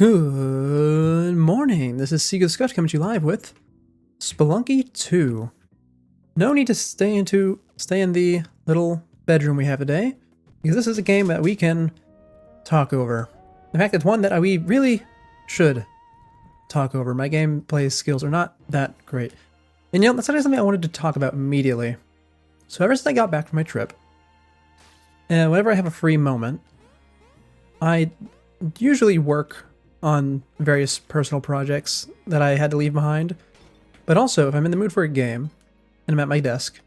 Good morning. This is Siku coming to you live with Spelunky 2. No need to stay in the little bedroom we have today, because this is a game that we can talk over. In fact, it's one that we really should talk over. My gameplay skills are not that great. And that's not something I wanted to talk about immediately. So ever since I got back from my trip, and whenever I have a free moment, I usually work on various personal projects that I had to leave behind. But also, if I'm in the mood for a game, and I'm at my desk,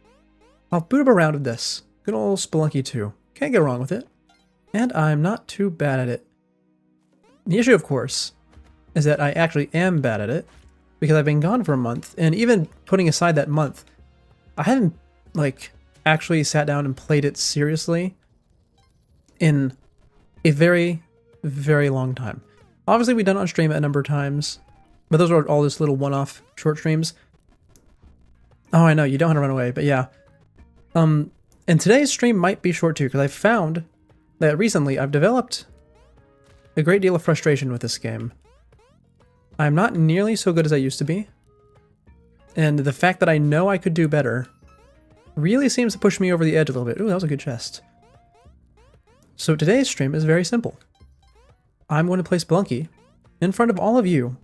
I'll boot up a round of this. Good old Spelunky 2. Can't go wrong with it. And I'm not too bad at it. The issue, of course, is that I actually am bad at it, because I've been gone for a month, and even putting aside that month, I haven't, actually sat down and played it seriously in a very, very long time. Obviously, we've done it on stream a number of times, but those are all just little one-off short streams. Oh, I know, you don't want to run away, but yeah. And today's stream might be short too, because I found that recently I've developed a great deal of frustration with this game. I'm not nearly so good as I used to be, and the fact that I know I could do better really seems to push me over the edge a little bit. Ooh, that was a good chest. So today's stream is very simple. I'm going to play Spelunky in front of all of you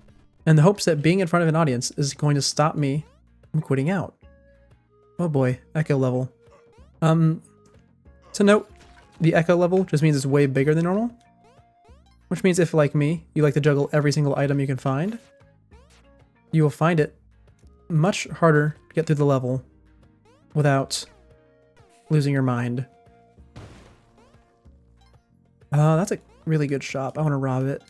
in the hopes that being in front of an audience is going to stop me from quitting out. Oh boy, echo level. To note, the echo level just means it's way bigger than normal, which means if, like me, you like to juggle every single item you can find, you will find it much harder to get through the level without losing your mind. That's a really good shop. I want to rob it.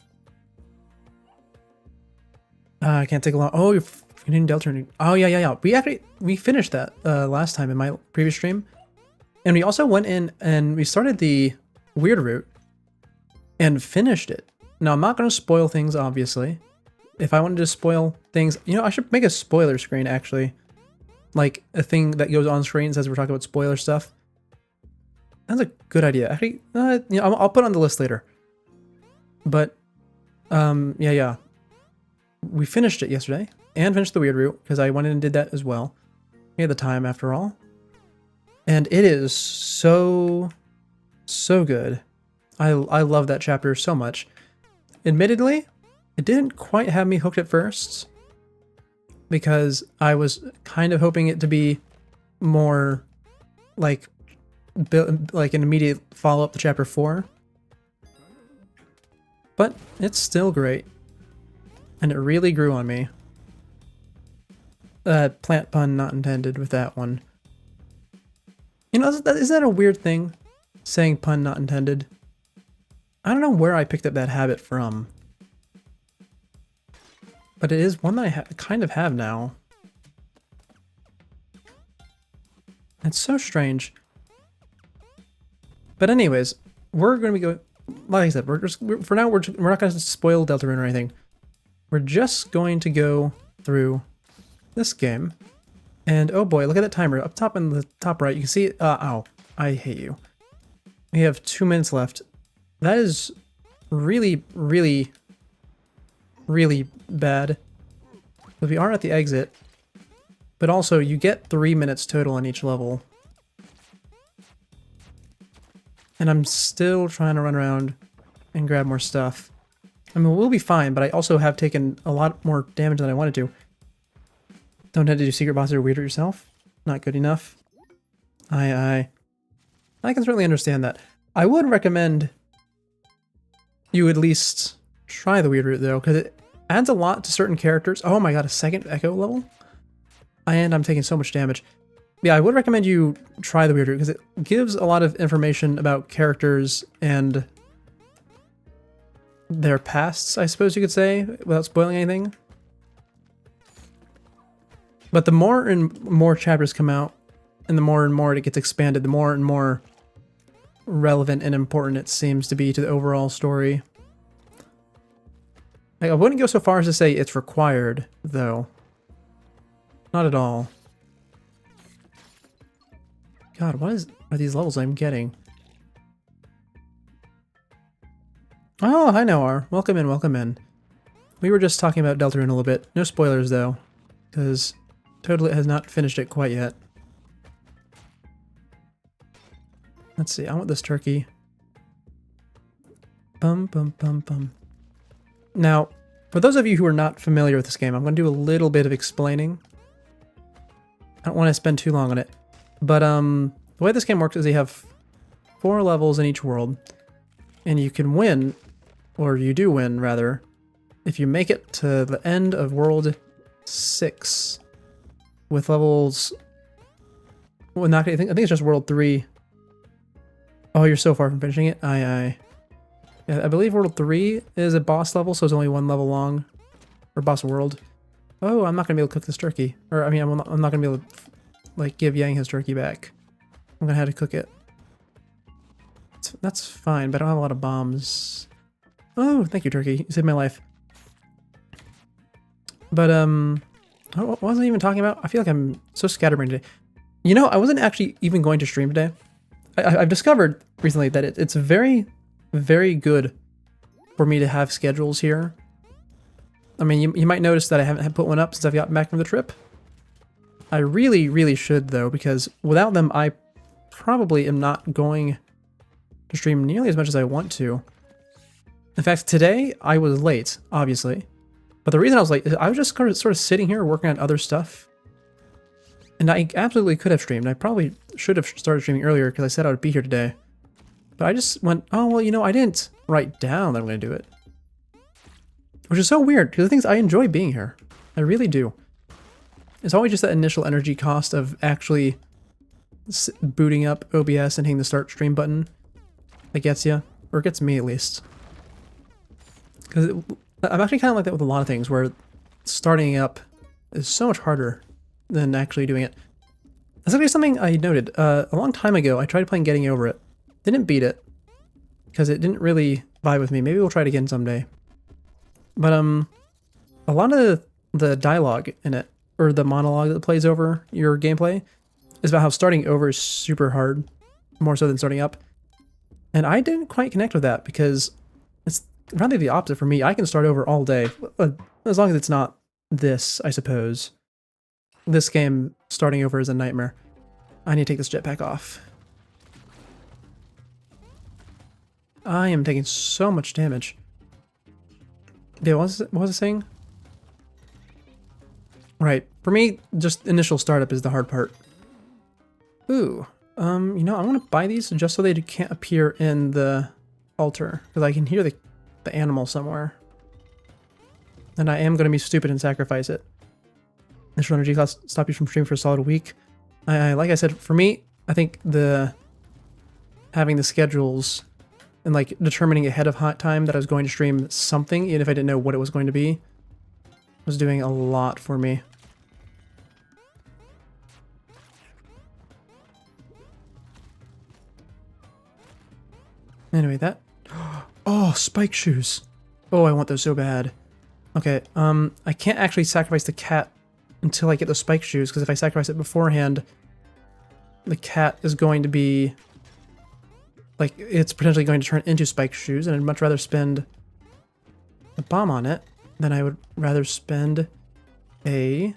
I can't take a long. Oh, you're getting Delta. Oh yeah. We finished that last time in my previous stream, and we also went in and we started the weird route and finished it. Now I'm not going to spoil things, obviously. If I wanted to spoil things, I should make a spoiler screen actually, like a thing that goes on screen as we're talking about spoiler stuff. That's a good idea. Actually, I'll put it on the list later. But, yeah. We finished it yesterday, and finished the weird route, because I went in and did that as well. We had the time, after all. And it is so good. I love that chapter so much. Admittedly, it didn't quite have me hooked at first, because I was kind of hoping it to be more, like an immediate follow-up to chapter 4. But it's still great. And it really grew on me. Plant pun not intended with that one. Isn't that a weird thing? Saying pun not intended? I don't know where I picked up that habit from. But it is one that I kind of have now. It's so strange. But anyways, we're going to be going... Like I said, for now, we're not going to spoil Deltarune or anything. We're just going to go through this game. And oh boy, look at that timer. Up top in the top right, you can see it. Ow. I hate you. We have 2 minutes left. That is really, really, really bad. But we are at the exit. But also, you get 3 minutes total on each level. And I'm still trying to run around and grab more stuff. I mean, we'll be fine, but I also have taken a lot more damage than I wanted to. Don't have to do secret bosses or weirder yourself. Not good enough. I can certainly understand that. I would recommend you at least try the weird route, though, because it adds a lot to certain characters. Oh my god, a second echo level? And I'm taking so much damage. Yeah, I would recommend you try the weird route, because it gives a lot of information about characters and their pasts, I suppose you could say, without spoiling anything. But the more and more chapters come out, and the more it gets expanded, the more and more relevant and important it seems to be to the overall story. I wouldn't go so far as to say it's required, though. Not at all. God, what are these levels I'm getting? Oh, hi Noir. Welcome in, welcome in. we were just talking about Deltarune a little bit. No spoilers though, because Toadlet has not finished it quite yet. Let's see, I want this turkey. Bum, bum, bum, bum. Now, for those of you who are not familiar with this game, I'm going to do a little bit of explaining. I don't want to spend too long on it. But the way this game works is you have 4 levels in each world. And you can win, or you do win, rather, if you make it to the end of World 6 with levels... Well, not, I think it's just World 3. Oh, you're so far from finishing it? Aye. Yeah, I believe World 3 is a boss level, so it's only 1 level long. Or boss world. Oh, I'm not going to be able to cook this turkey. Or, I mean, I'm not going to be able to, like, give Yang his turkey back. I'm going to have to cook it. That's fine, but I don't have a lot of bombs. Oh, thank you, turkey. You saved my life. But, what was I even talking about? I feel like I'm so scatterbrained today. You know, I wasn't actually even going to stream today. I've discovered recently that it's very, very good for me to have schedules here. I mean, you might notice that I haven't put one up since I've gotten back from the trip. I really, really should, though, because without them, I probably am not going to stream nearly as much as I want to. In fact, today, I was late, obviously. But the reason I was late is I was just sort of sitting here working on other stuff. And I absolutely could have streamed. I probably should have started streaming earlier because I said I would be here today. But I just went, oh, well, you know, I didn't write down that I'm going to do it. Which is so weird, because the thing is, I enjoy being here. I really do. It's always just that initial energy cost of actually booting up OBS and hitting the start stream button that gets you. Or gets me, at least. Because I'm actually kind of like that with a lot of things, where starting up is so much harder than actually doing it. That's actually something I noted. A long time ago, I tried playing Getting Over It. Didn't beat it, because it didn't really vibe with me. Maybe we'll try it again someday. But a lot of the dialogue in it, or the monologue that plays over your gameplay, is about how starting over is super hard, more so than starting up. And I didn't quite connect with that, because it's rather the opposite for me. I can start over all day, as long as it's not this, I suppose. This game, starting over is a nightmare. I need to take this jetpack off. I am taking so much damage. Yeah, what was I saying? Right. For me, just initial startup is the hard part. Ooh. You know, I'm gonna buy these just so they can't appear in the altar, because I can hear the animal somewhere. And I am gonna be stupid and sacrifice it. Initial energy cost stop you from streaming for a solid week. Like I said, for me, I think having the schedules and like determining ahead of time that I was going to stream something, even if I didn't know what it was going to be, was doing a lot for me. Anyway, that... Oh, spike shoes. Oh, I want those so bad. Okay, I can't actually sacrifice the cat until I get those spike shoes, because if I sacrifice it beforehand, the cat is going to be... like, it's potentially going to turn into spike shoes, and I'd much rather spend a bomb on it than I would rather spend a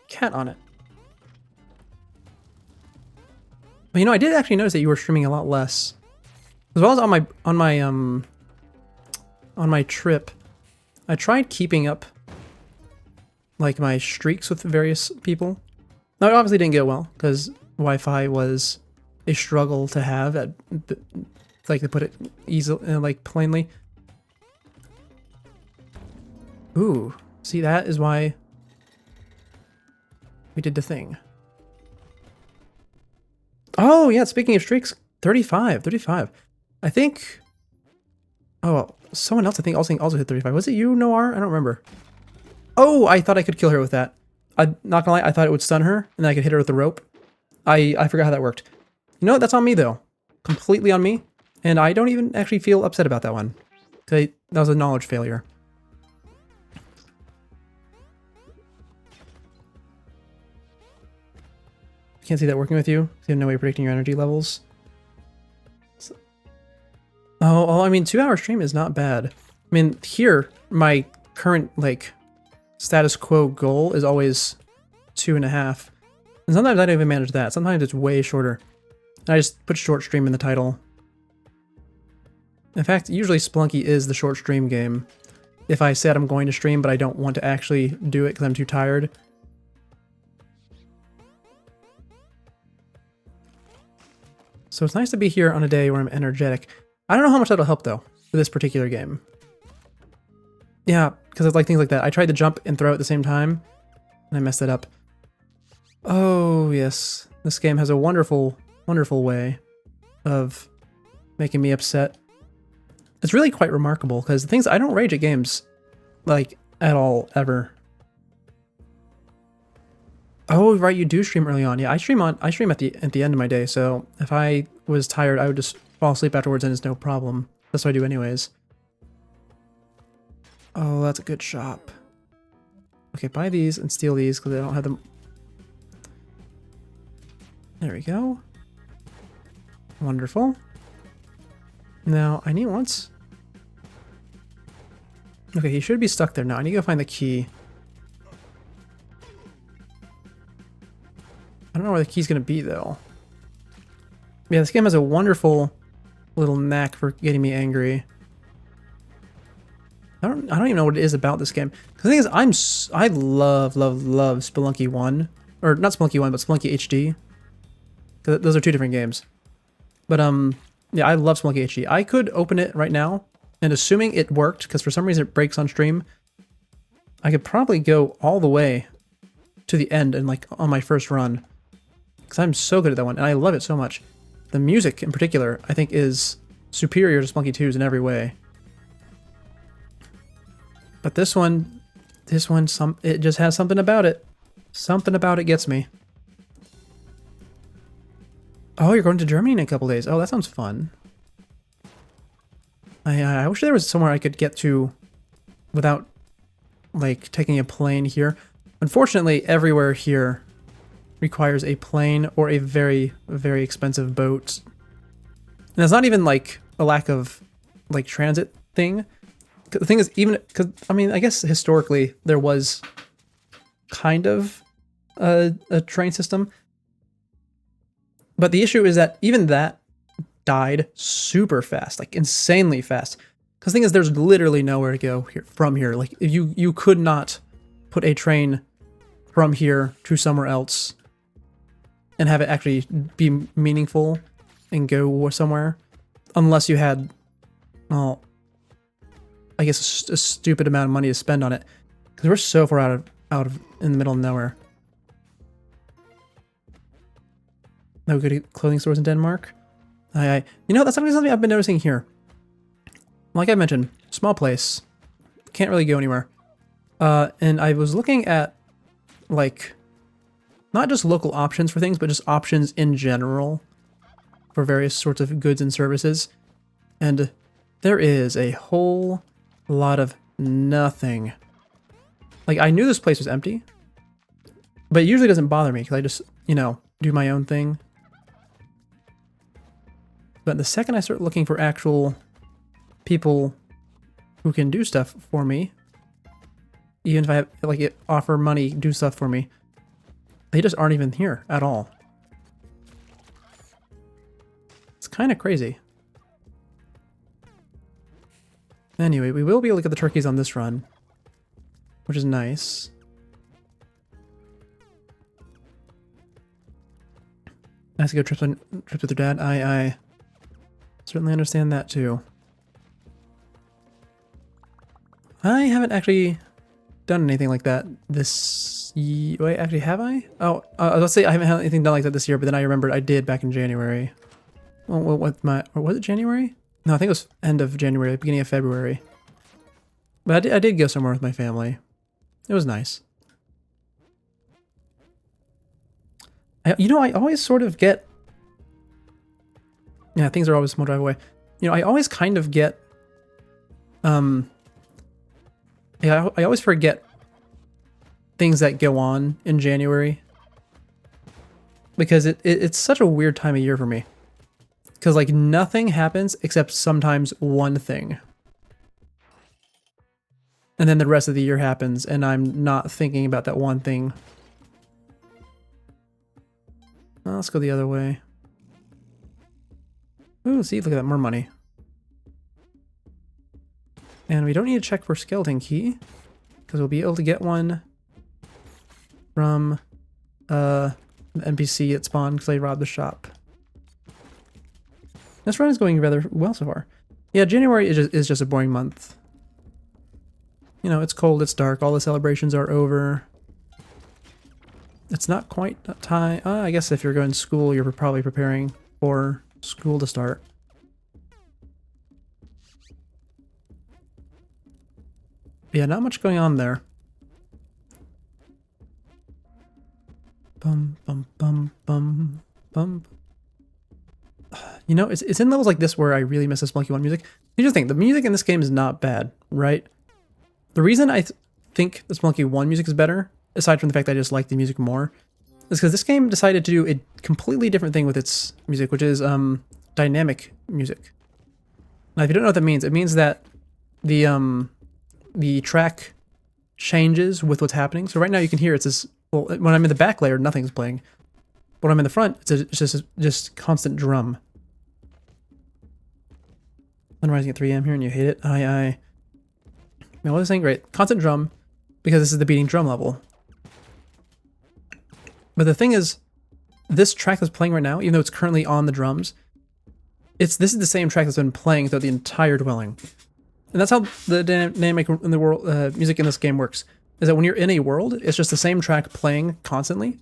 cat on it. But you know, I did actually notice that you were streaming a lot less. As well as on my trip, I tried keeping up like my streaks with various people. Now, it obviously didn't go well, because Wi-Fi was a struggle to have, like, to put it easily, like, plainly. Ooh, see, that is why we did the thing. Oh, yeah, speaking of streaks, 35. I think... Oh, someone else I think also hit 35. Was it you, Noir? I don't remember. Oh, I thought I could kill her with that. I'm not gonna lie, I thought it would stun her, and then I could hit her with the rope. I forgot how that worked. You know what? That's on me, though. Completely on me. And I don't even actually feel upset about that one. That was a knowledge failure. Can't see that working with you. You have no way of predicting your energy levels. Oh, I mean, 2-hour stream is not bad. I mean, here, my current, like, status quo goal is always 2.5. And sometimes I don't even manage that. Sometimes it's way shorter. And I just put short stream in the title. In fact, usually Spelunky is the short stream game. If I said I'm going to stream, but I don't want to actually do it because I'm too tired. So it's nice to be here on a day where I'm energetic. I don't know how much that'll help, though, for this particular game. Yeah, because it's like things like that. I tried to jump and throw at the same time, and I messed it up. Oh, yes. This game has a wonderful, wonderful way of making me upset. It's really quite remarkable, because the things I don't rage at games, like, at all, ever. Oh, right, you do stream early on. Yeah, I stream at the end of my day, so if I was tired, I would just fall asleep afterwards and it's no problem. That's what I do anyways. Oh, that's a good shop. Okay, buy these and steal these because I don't have them. There we go. Wonderful. Now, I need once. Okay, he should be stuck there now. I need to go find the key. I don't know where the key's going to be, though. Yeah, this game has a wonderful little knack for getting me angry. I don't even know what it is about this game. The thing is, I love Spelunky 1. Or, not Spelunky 1, but Spelunky HD. Those are two different games. But, yeah, I love Spelunky HD. I could open it right now, and assuming it worked, because for some reason it breaks on stream, I could probably go all the way to the end and, like, on my first run. Because I'm so good at that one, and I love it so much. The music, in particular, I think is superior to Spelunky 2's in every way. But this one, it just has something about it. Something about it gets me. Oh, you're going to Germany in a couple days. Oh, that sounds fun. I wish there was somewhere I could get to without, like, taking a plane here. Unfortunately, everywhere here requires a plane or a very, very expensive boat. And it's not even, like, a lack of, like, transit thing. The thing is, even because, I mean, I guess historically there was kind of a train system. But the issue is that even that died super fast, like insanely fast. Because the thing is, there's literally nowhere to go from here. Like, you could not put a train from here to somewhere else and have it actually be meaningful and go somewhere. Unless you had, well, I guess a stupid amount of money to spend on it. Because we're so far out of in the middle of nowhere. No good clothing stores in Denmark. You know, that's something I've been noticing here. Like I mentioned, small place. Can't really go anywhere. And I was looking at, like, not just local options for things, but just options in general for various sorts of goods and services. And there is a whole lot of nothing. Like, I knew this place was empty, but it usually doesn't bother me because I just, you know, do my own thing. But the second I start looking for actual people who can do stuff for me, even if I have, like, offer money, do stuff for me, they just aren't even here at all. It's kind of crazy. Anyway, we will be able to get the turkeys on this run, which is nice. Nice to go trips with your dad. I certainly understand that too. I haven't actually done anything like that this year. Wait, actually, have I? Oh, let's say I haven't had anything done like that this year, but then I remembered I did back in January. Well, or was it January? No, I think it was end of January, beginning of February. But I did go somewhere with my family. It was nice. You know, I always sort of get... Yeah, things are always a small drive away. You know, I always kind of get... Yeah, I always forget things that go on in January. Because it's such a weird time of year for me. Because, like, nothing happens except sometimes one thing. And then the rest of the year happens, and I'm not thinking about that one thing. Well, let's go the other way. Ooh, see, look at that, more money. And we don't need to check for skeleton key, because we'll be able to get one from the NPC at spawn, because I robbed the shop. This run is going rather well so far. Yeah, January is just a boring month. You know, it's cold, it's dark, all the celebrations are over. It's not quite time. I guess if you're going to school, you're probably preparing for school to start. Yeah, not much going on there. Bum, bum, bum, bum, bum. You know, it's in levels like this where I really miss the Spelunky 1 music. Here's the thing, the music in this game is not bad, right? The reason I think the Spelunky 1 music is better, aside from the fact that I just like the music more, is because this game decided to do a completely different thing with its music, which is dynamic music. Now, if you don't know what that means, it means that the track changes with what's happening. So right now you can hear it's this, well, when I'm in the back layer, nothing's playing. But when I'm in the front, it's just constant drum. Sunrising at 3 a.m. here and you hate it? Aye. Man, well, this ain't great. Constant drum, because this is the beating drum level. But the thing is, this track that's playing right now, even though it's currently on the drums, this is the same track that's been playing throughout the entire dwelling. And that's how the dynamic in the world music in this game works. Is that when you're in a world, it's just the same track playing constantly.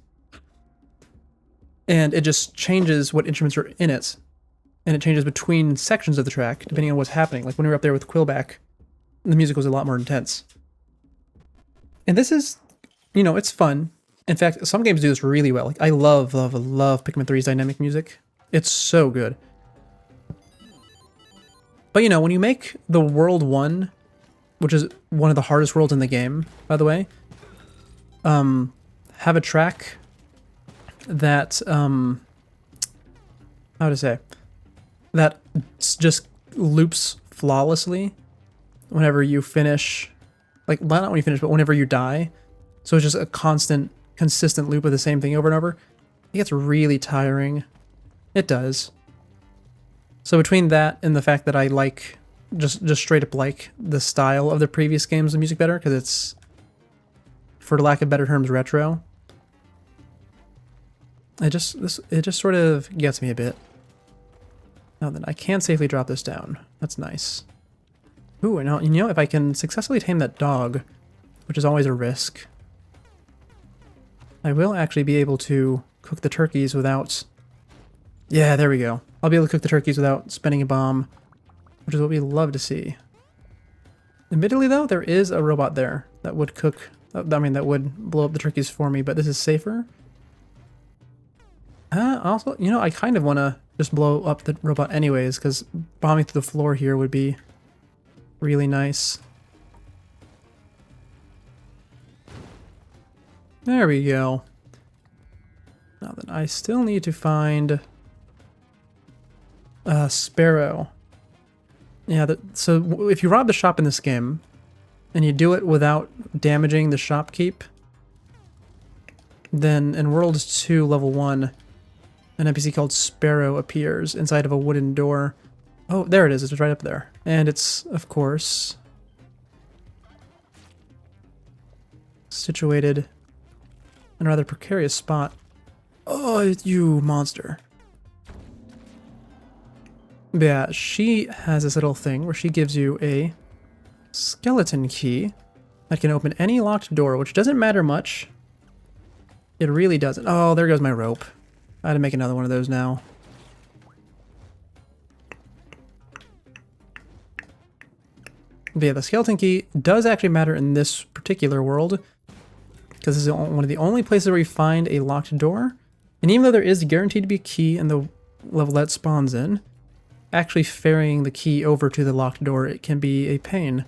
And it just changes what instruments are in it. And it changes between sections of the track, depending on what's happening. Like when we were up there with Quillback, the music was a lot more intense. And this is, you know, it's fun. In fact, some games do this really well. Like I love Pikmin 3's dynamic music. It's so good. But you know, when you make the world 1, which is one of the hardest worlds in the game, by the way, have a track that, how to say, that just loops flawlessly whenever you finish, like, not when you finish, but whenever you die. So it's just a consistent loop of the same thing over and over. It gets really tiring. It does. So between that and the fact that I like, just straight up like the style of the previous games of music better, because it's, for lack of better terms, retro. It just sort of gets me a bit. Now then, I can safely drop this down. That's nice. Ooh, and now, you know, if I can successfully tame that dog, which is always a risk, I will actually be able to cook the turkeys without... Yeah, there we go. I'll be able to cook the turkeys without spending a bomb, which is what we love to see. Admittedly, though, there is a robot there that would cook... I mean, that would blow up the turkeys for me, but this is safer. Also, you know, I kind of want to just blow up the robot anyways, because bombing through the floor here would be really nice. There we go. Now then, I still need to find Sparrow. Yeah, so if you rob the shop in this game, and you do it without damaging the shopkeep, then in World 2, Level 1, an NPC called Sparrow appears inside of a wooden door. Oh, there it is. It's right up there. And it's, of course, situated in a rather precarious spot. Oh, you monster. But yeah, she has this little thing where she gives you a skeleton key that can open any locked door, which doesn't matter much. It really doesn't. Oh, there goes my rope. I had to make another one of those now. But yeah, the skeleton key does actually matter in this particular world, because this is one of the only places where you find a locked door. And even though there is guaranteed to be a key in the level that spawns in, actually ferrying the key over to the locked door, it can be a pain.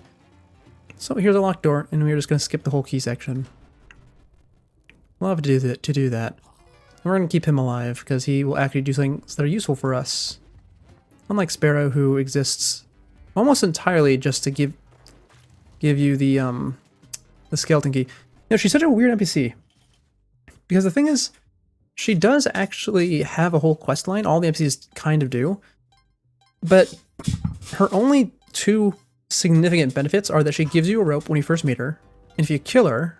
So here's a locked door, and we're just going to skip the whole key section. Love to do that. And we're going to keep him alive, because he will actually do things that are useful for us. Unlike Sparrow, who exists almost entirely just to give give you the skeleton key. You know, she's such a weird NPC. Because the thing is, she does actually have a whole quest line. All the NPCs kind of do. But her only two significant benefits are that she gives you a rope when you first meet her. And if you kill her,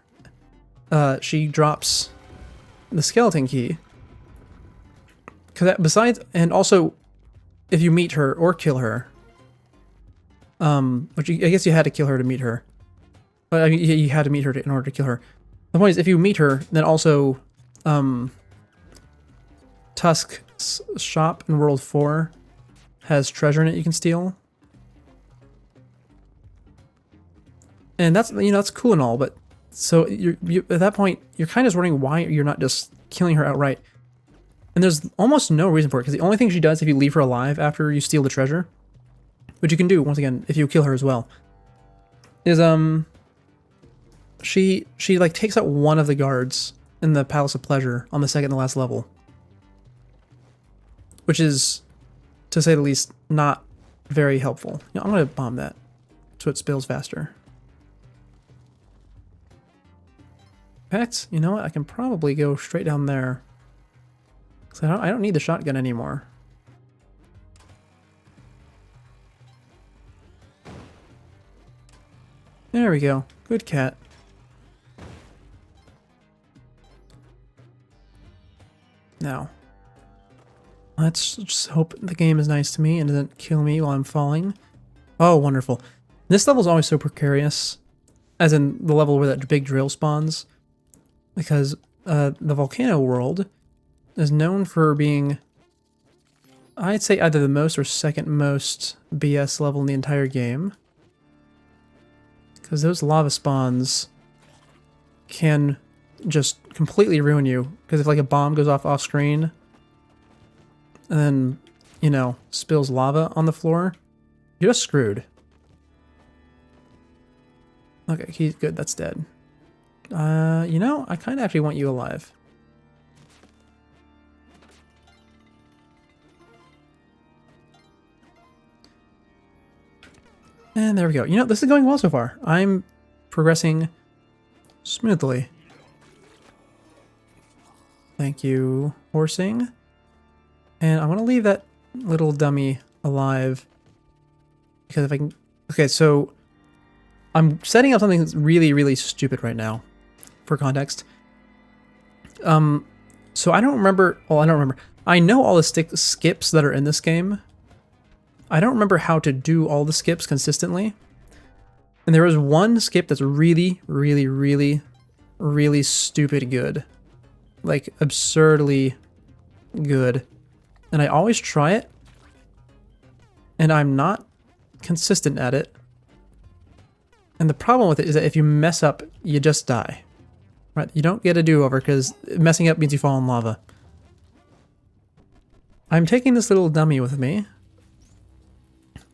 she drops the skeleton key. Besides, and also, if you meet her or kill her, which I guess you had to kill her to meet her. But I mean, you had to meet her in order to kill her. The point is, if you meet her, then also, Tusk's shop in World 4 has treasure in it you can steal. And that's, you know, that's cool and all, but so you at that point, you're kind of just wondering why you're not just killing her outright. And there's almost no reason for it, because the only thing she does if you leave her alive after you steal the treasure, which you can do, once again, if you kill her as well, is, she like takes out one of the guards in the Palace of Pleasure on the second to last level. Which is, to say the least, not very helpful. You know, I'm going to bomb that so it spills faster. In fact, you know what? I can probably go straight down there. Because I don't need the shotgun anymore. There we go. Good cat. Now, let's just hope the game is nice to me and doesn't kill me while I'm falling. Oh, wonderful. This level is always so precarious, as in the level where that big drill spawns, because the volcano world is known for being, I'd say, either the most or second most BS level in the entire game. Because those lava spawns can just completely ruin you. Because if like a bomb goes off screen, and then, you know, spills lava on the floor, you're just screwed. Okay, he's good, that's dead. You know, I kind of actually want you alive. And there we go. You know, this is going well so far. I'm progressing smoothly. Thank you, horsing. And I want to leave that little dummy alive. Because if I can... Okay, so... I'm setting up something that's really, really stupid right now. For context. So I don't remember... Well, I don't remember. I know all the skips that are in this game. I don't remember how to do all the skips consistently. And there is one skip that's really, really, really, really stupid good. Like, absurdly good. And I always try it. And I'm not consistent at it. And the problem with it is that if you mess up, you just die. Right? You don't get a do-over because messing up means you fall in lava. I'm taking this little dummy with me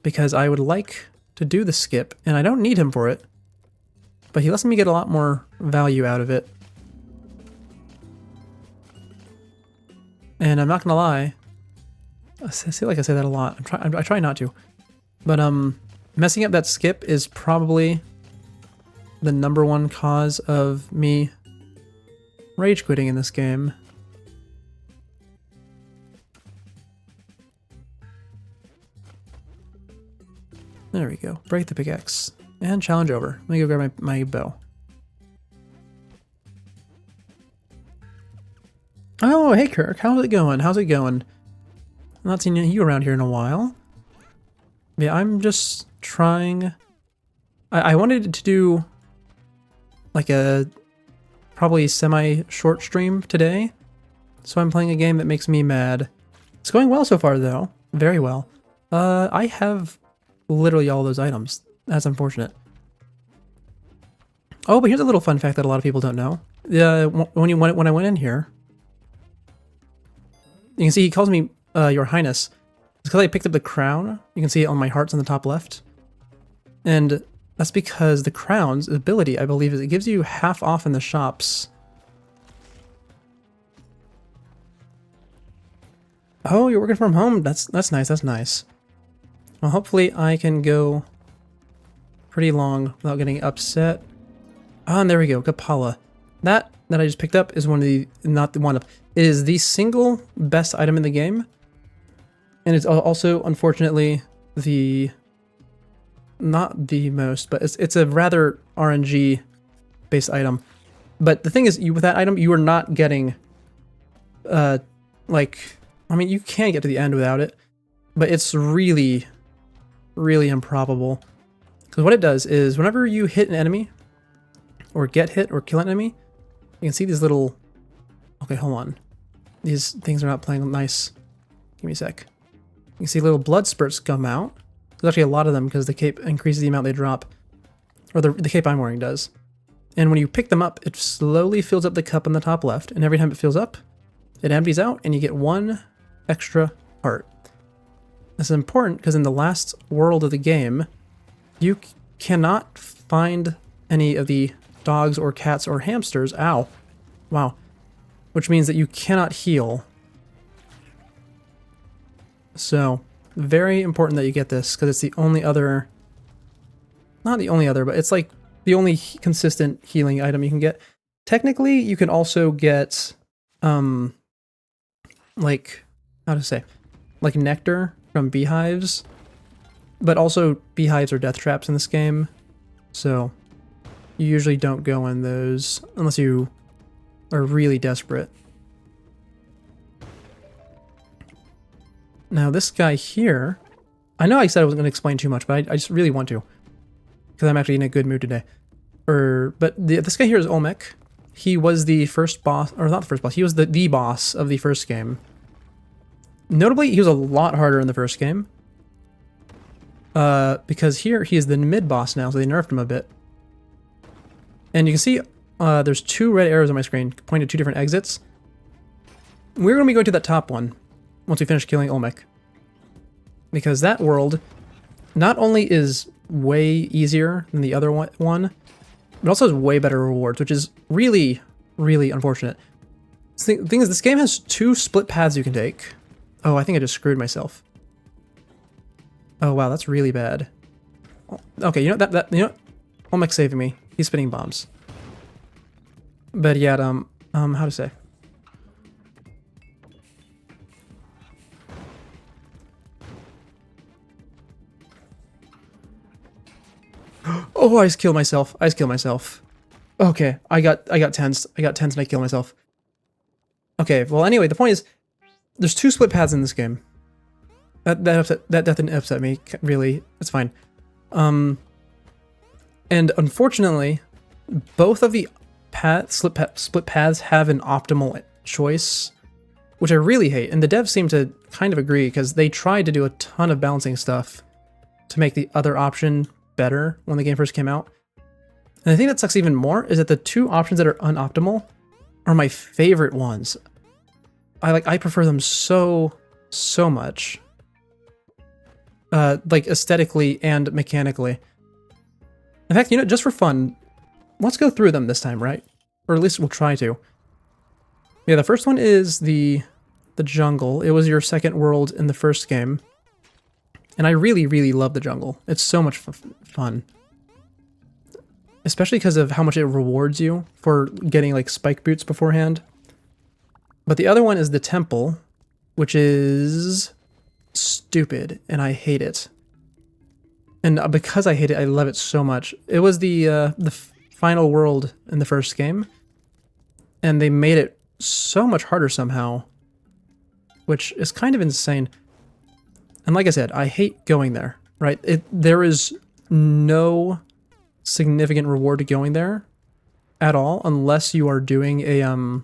because I would like to do the skip, and I don't need him for it, but he lets me get a lot more value out of it. And I'm not gonna lie, I feel like I say that a lot. I try not to, but messing up that skip is probably the #1 cause of me rage quitting in this game. There we go. Break the pickaxe. And challenge over. Let me go grab my bow. Oh, hey Kirk. How's it going? How's it going? I've not seen you around here in a while. Yeah, I'm just trying... I wanted to do like a probably semi-short stream today. So I'm playing a game that makes me mad. It's going well so far though. Very well. I have literally all those items. That's unfortunate. Oh, but here's a little fun fact that a lot of people don't know. When I went in here, you can see he calls me Your Highness. It's because I picked up the crown. You can see it on my hearts on the top left. And that's because the crown's ability, I believe, is it gives you half off in the shops. Oh, you're working from home. That's nice. That's nice. Well, hopefully I can go pretty long without getting upset. Ah, and there we go, Kapala. That I just picked up is one of the, not the one up. It is the single best item in the game. And it's also, unfortunately, the, not the most, but it's a rather RNG based item. But the thing is, with that item, you are not getting, like, I mean, you can get to the end without it, but it's really, really improbable. Because what it does is, whenever you hit an enemy, or get hit, or kill an enemy, you can see these little, okay, hold on. These things are not playing nice. Give me a sec. You can see little blood spurts come out. There's actually a lot of them because the cape increases the amount they drop. Or the cape I'm wearing does. And when you pick them up, it slowly fills up the cup on the top left. And every time it fills up, it empties out and you get 1 extra heart. This is important because in the last world of the game, you cannot find any of the dogs or cats or hamsters. Ow. Wow. Which means that you cannot heal. So, very important that you get this, because it's the only other... Not the only other, but it's like the only consistent healing item you can get. Technically, you can also get, like, how to say, like nectar from beehives. But also, beehives are death traps in this game. So, you usually don't go in those unless you are really desperate. Now this guy here, I know I said I wasn't going to explain too much, but I just really want to. Because I'm actually in a good mood today. This guy here is Olmec. He was the first boss, or not the first boss, he was the boss of the first game. Notably, he was a lot harder in the first game. Because here he is the mid-boss now, so they nerfed him a bit. And you can see there's 2 red arrows on my screen pointing to 2 different exits. We're going to be going to that top one once we finish killing Olmec. Because that world not only is way easier than the other one, but also has way better rewards, which is really, really unfortunate. The thing is, this game has 2 split paths you can take. Oh, I think I just screwed myself. Oh wow, that's really bad. Okay, you know you know what? Olmec's saving me. He's spinning bombs. But yeah, how to say? Oh, I just killed myself. I just killed myself. Okay, I got tensed. I got tensed and I killed myself. Okay, well anyway, the point is, there's 2 split paths in this game. That didn't upset me, really. It's fine. And unfortunately, both of the split paths have an optimal choice, which I really hate. And the devs seem to kind of agree, because they tried to do a ton of balancing stuff to make the other option better when the game first came out. And the thing that sucks even more is that the 2 options that are unoptimal are my favorite ones. I prefer them so much. Like aesthetically and mechanically. In fact, you know, just for fun, let's go through them this time, right? Or at least we'll try to. Yeah, the first one is the jungle. It was your second world in the first game. And I really, really love the jungle. It's so much fun. Especially because of how much it rewards you for getting like spike boots beforehand. But the other one is the temple, which is stupid, and I hate it. And because I hate it, I love it so much. It was the final world in the first game, and they made it so much harder somehow, which is kind of insane. And like I said, I hate going there, right? There is no significant reward to going there at all, unless you are doing a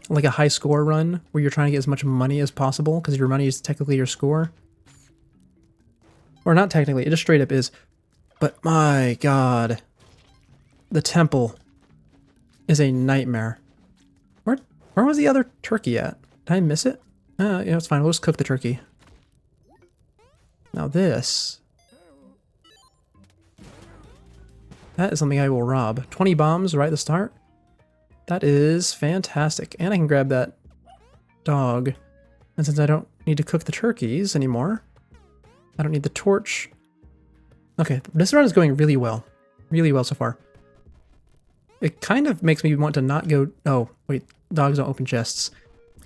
like a high score run where you're trying to get as much money as possible, because your money is technically your score. Or not technically, it just straight up is. But my god, the temple is a nightmare. Where was the other turkey at? Did I miss it? Yeah, it's fine. We'll just cook the turkey. Now this. That is something I will rob. 20 bombs right at the start. That is fantastic. And I can grab that dog. And since I don't need to cook the turkeys anymore, I don't need the torch. Okay, this run is going really well. Really well so far. It kind of makes me want to not go... Oh, wait. Dogs don't open chests.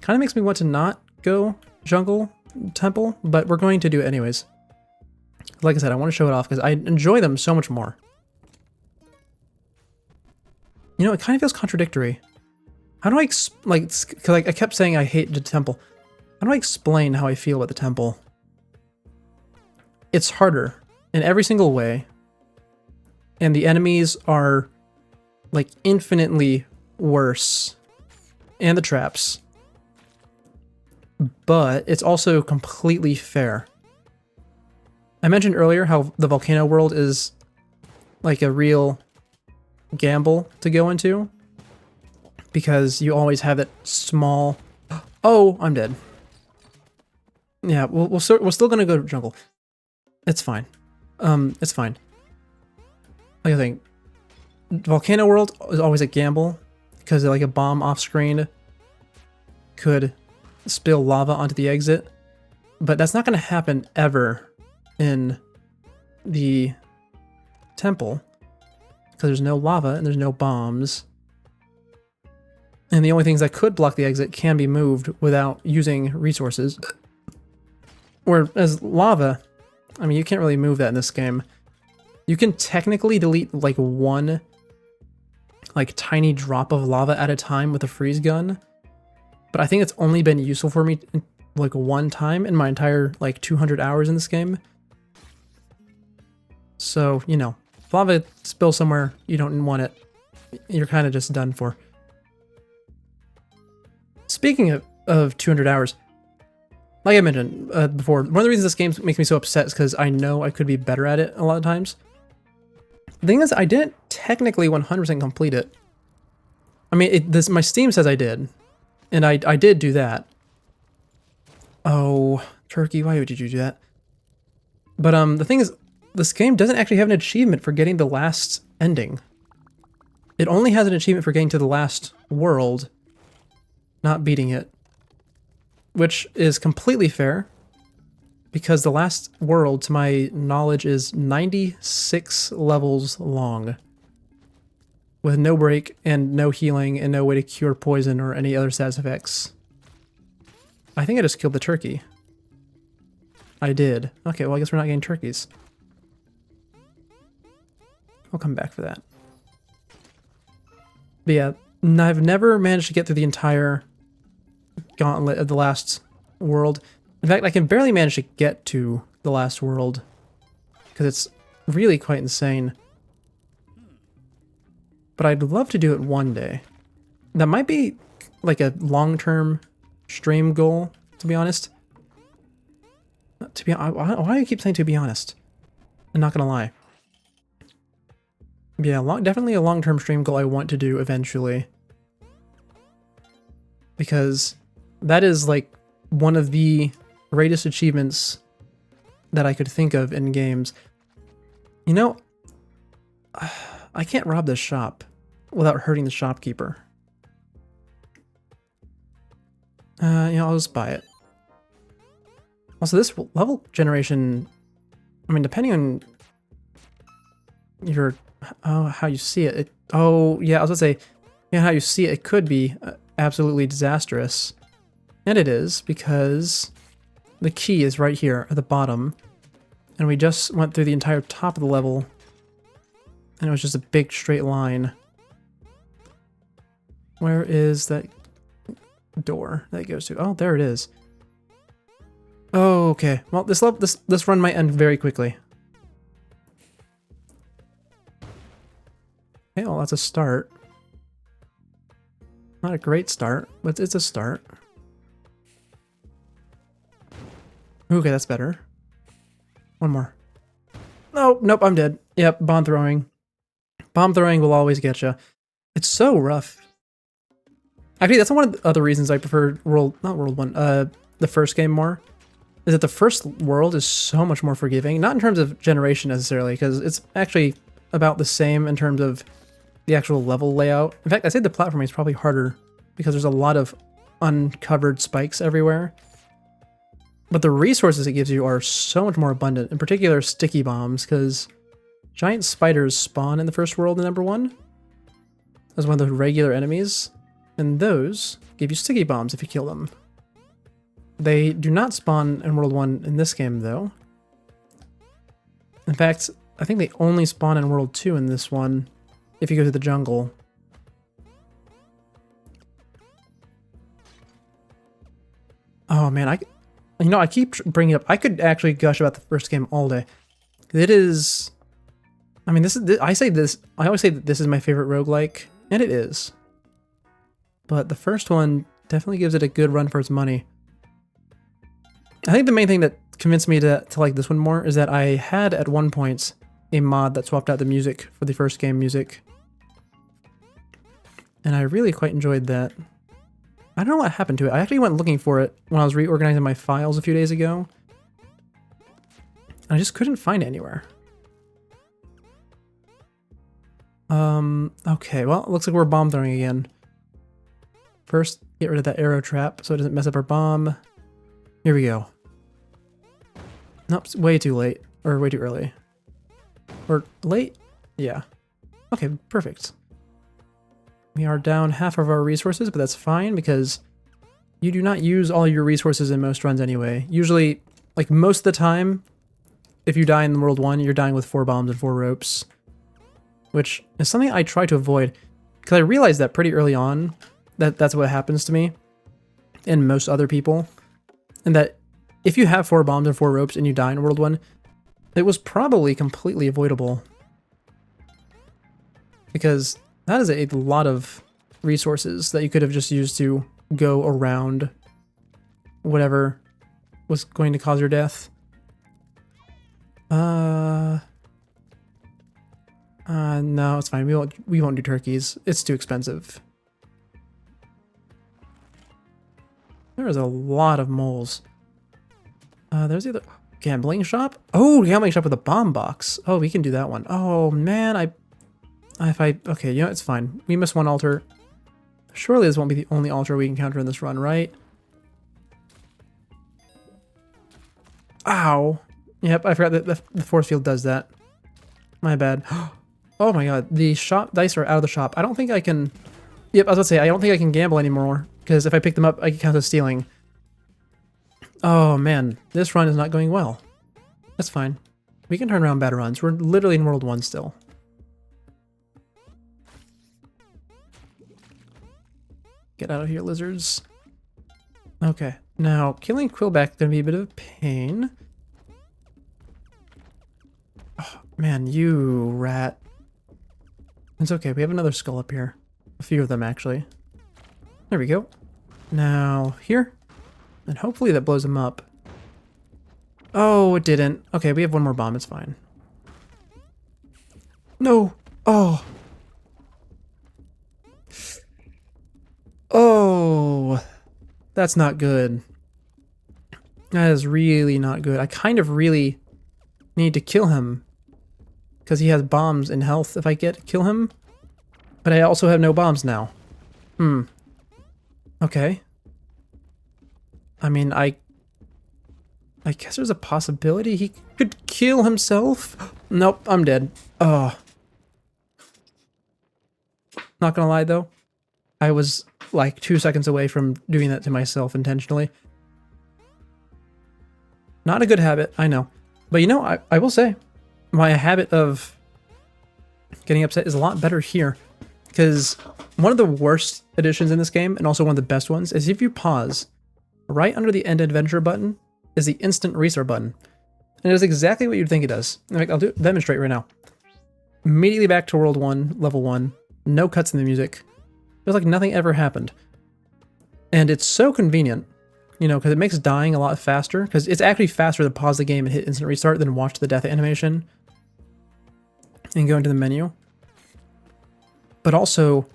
Kind of makes me want to not go jungle temple, but we're going to do it anyways. Like I said, I want to show it off because I enjoy them so much more. You know, it kind of feels contradictory. How do I... because I kept saying I hate the temple. How do I explain how I feel about the temple? It's harder in every single way. And the enemies are, like, infinitely worse. And the traps. But it's also completely fair. I mentioned earlier how the volcano world is, like, a real gamble to go into. Because you always have that small... Oh, I'm dead. Yeah, we're still gonna go to jungle. It's fine. It's fine. Like I think, volcano world is always a gamble because like a bomb off screen could spill lava onto the exit, but that's not going to happen ever in the temple because there's no lava and there's no bombs, and the only things that could block the exit can be moved without using resources. Whereas lava, I mean, you can't really move that in this game. You can technically delete like one like tiny drop of lava at a time with a freeze gun, but I think it's only been useful for me like one time in my entire like 200 hours in this game. So, you know, if lava spills somewhere you don't want it, you're kind of just done for. Speaking of 200 hours, like I mentioned before, one of the reasons this game makes me so upset is because I know I could be better at it a lot of times. The thing is, I didn't technically 100% complete it. I mean, my Steam says I did, and I did do that. Oh, Turkey, why would you do that? But the thing is, this game doesn't actually have an achievement for getting the last ending. It only has an achievement for getting to the last world, not beating it. Which is completely fair, because the last world, to my knowledge, is 96 levels long. With no break, and no healing, and no way to cure poison or any other status effects. I think I just killed the turkey. I did. Okay, well I guess we're not getting turkeys. I'll come back for that. But yeah, I've never managed to get through the entire gauntlet of the last world. In fact, I can barely manage to get to the last world because it's really quite insane. But I'd love to do it one day. That might be like a long-term stream goal, to be honest. Why do you keep saying to be honest? I'm not gonna lie. Yeah, definitely a long-term stream goal I want to do eventually. Because that is like one of the greatest achievements that I could think of in games. You know, I can't rob this shop without hurting the shopkeeper. You know, I'll just buy it. Also, this level generation, I mean, depending on your how you see it, oh yeah, I was gonna say, yeah, how you see it, it could be absolutely disastrous. And it is, because the key is right here at the bottom. And we just went through the entire top of the level. And it was just a big straight line. Where is that door that goes to? Oh, there it is. Oh, okay. Well, this run might end very quickly. Okay, well, that's a start. Not a great start, but it's a start. Okay, that's better. One more. Oh, nope, I'm dead. Yep, bomb throwing. Bomb throwing will always get you. It's so rough. Actually, that's one of the other reasons I prefer the first game more. Is that the first world is so much more forgiving. Not in terms of generation necessarily, because it's actually about the same in terms of the actual level layout. In fact, I'd say the platforming is probably harder because there's a lot of uncovered spikes everywhere. But the resources it gives you are so much more abundant, in particular sticky bombs, because giant spiders spawn in the first world in number 1 as one of those regular enemies, and those give you sticky bombs if you kill them. They do not spawn in World 1 in this game, though. In fact, I think they only spawn in World 2 in this one if you go to the jungle. Oh man, I keep bringing it up. I could actually gush about the first game all day. It is, I mean, I always say that this is my favorite roguelike, and it is. But the first one definitely gives it a good run for its money. I think the main thing that convinced me to like this one more is that I had at one point a mod that swapped out the music for the first game music. And I really quite enjoyed that. I don't know what happened to it. I actually went looking for it when I was reorganizing my files a few days ago. I just couldn't find it anywhere. Okay, well, it looks like we're bomb throwing again. First, get rid of that arrow trap so it doesn't mess up our bomb. Here we go. Nope, it's way too late. Or way too early. Or late? Yeah. Okay, perfect. We are down half of our resources, but that's fine because you do not use all your resources in most runs anyway. Usually, like most of the time, if you die in World 1, you're dying with 4 bombs and 4 ropes. Which is something I try to avoid, because I realized that pretty early on, that's what happens to me and most other people. And that if you have 4 bombs and 4 ropes and you die in World 1, it was probably completely avoidable. Because that is a lot of resources that you could have just used to go around whatever was going to cause your death. No, it's fine. We won't do turkeys. It's too expensive. There is a lot of moles. There's the other gambling shop. Oh, gambling shop with a bomb box. Oh, we can do that one. Oh man, okay, you know, it's fine. We missed one altar. Surely this won't be the only altar we encounter in this run, right? Ow. Yep, I forgot that the force field does that. My bad. Oh my god, the shop dice are out of the shop. I don't think I can... Yep, I was about to say, I don't think I can gamble anymore, because if I pick them up, I can count as stealing. Oh man, this run is not going well. That's fine. We can turn around bad runs. We're literally in World 1 still. Get out of here, lizards. Okay, now killing Quillback is going to be a bit of a pain. Oh, man, you rat. It's okay, we have another skull up here. A few of them, actually. There we go. Now, here. And hopefully that blows him up. Oh, it didn't. Okay, we have one more bomb, it's fine. No! Oh! Oh! That's not good. That is really not good. I kind of really need to kill him. Because he has bombs in health if I kill him. But I also have no bombs now. Okay. I mean, I guess there's a possibility he could kill himself. Nope, I'm dead. Oh. Not gonna lie though. I was like 2 seconds away from doing that to myself intentionally. Not a good habit, I know. But you know, I will say, my habit of getting upset is a lot better here. Because one of the worst additions in this game, and also one of the best ones, is if you pause, right under the end adventure button is the instant restart button. And it does exactly what you'd think it does. In fact, I'll demonstrate right now. Immediately back to World 1, Level 1, no cuts in the music. Feels like nothing ever happened. And it's so convenient, you know, because it makes dying a lot faster, because it's actually faster to pause the game and hit instant restart than watch the death animation and go into the menu. But also,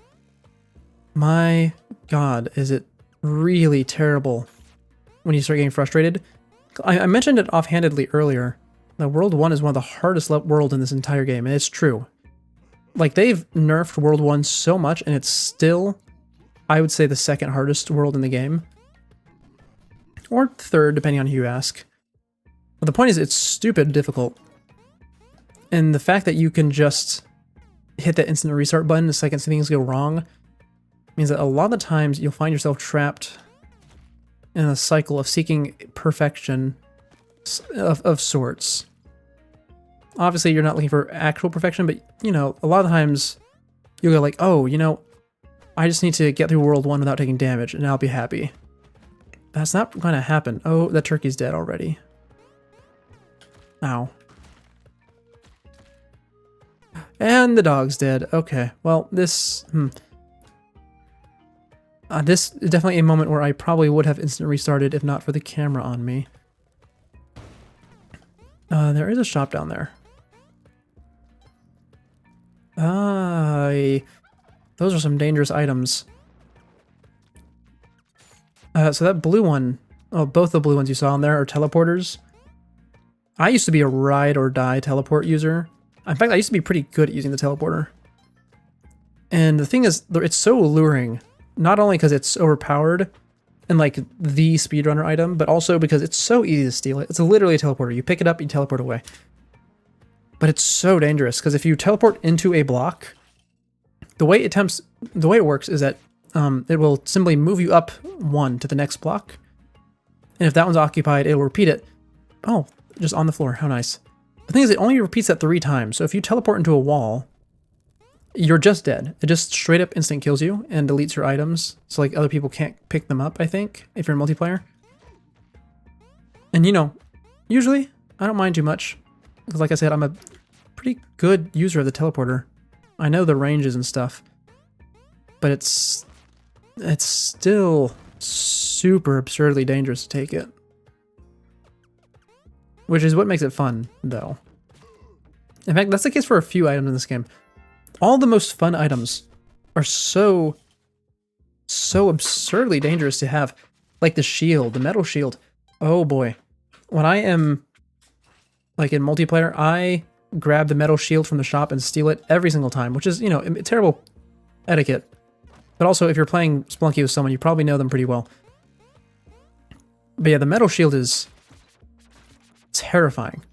my god, is it really terrible when you start getting frustrated. I mentioned it offhandedly earlier. The World 1 is one of the hardest worlds in this entire game, and it's true. Like, they've nerfed World 1 so much, and it's still, I would say, the second hardest world in the game. Or third, depending on who you ask. But the point is, it's stupid difficult. And the fact that you can just hit that instant restart button the second things go wrong means that a lot of the times you'll find yourself trapped in a cycle of seeking perfection of sorts. Obviously, you're not looking for actual perfection, but, you know, a lot of times you'll go like, oh, you know, I just need to get through World 1 without taking damage, and I'll be happy. That's not going to happen. Oh, that turkey's dead already. Ow. And the dog's dead. Okay, well, this... this is definitely a moment where I probably would have instant restarted if not for the camera on me. There is a shop down there. Those are some dangerous items. So that blue one, oh, both the blue ones you saw on there are teleporters. I used to be a ride or die teleport user. In fact, I used to be pretty good at using the teleporter. And the thing is, it's so alluring, not only because it's overpowered and like the speedrunner item, but also because it's so easy to steal it. It's literally a teleporter. You pick it up, you teleport away. But it's so dangerous because if you teleport into a block, the way it works is that it will simply move you up one to the next block. And if that one's occupied, it will repeat it. Oh, just on the floor. How nice. The thing is, it only repeats that 3 times. So if you teleport into a wall, you're just dead. It just straight up instant kills you and deletes your items. So like other people can't pick them up, I think, if you're in multiplayer. And you know, usually I don't mind too much. Because like I said, I'm a pretty good user of the teleporter. I know the ranges and stuff. But it's still super absurdly dangerous to take it. Which is what makes it fun, though. In fact, that's the case for a few items in this game. All the most fun items are so absurdly dangerous to have. Like the shield, the metal shield. Oh boy. When I am like in multiplayer, I grab the metal shield from the shop and steal it every single time, which is, you know, terrible etiquette. But also, if you're playing Spelunky with someone, you probably know them pretty well. But yeah, the metal shield is terrifying,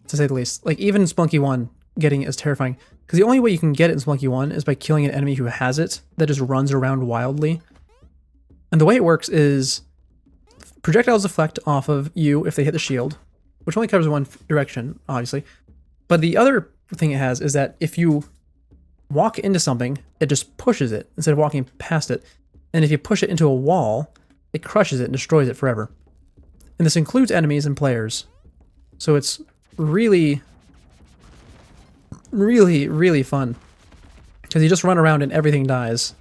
to say the least. Like, even in Spelunky 1, getting it is terrifying. Because the only way you can get it in Spelunky 1 is by killing an enemy who has it, that just runs around wildly. And the way it works is projectiles deflect off of you if they hit the shield, which only covers one direction, obviously. But the other thing it has is that if you walk into something, it just pushes it instead of walking past it. And if you push it into a wall, it crushes it and destroys it forever. And this includes enemies and players. So it's really, really, really fun. Because you just run around and everything dies.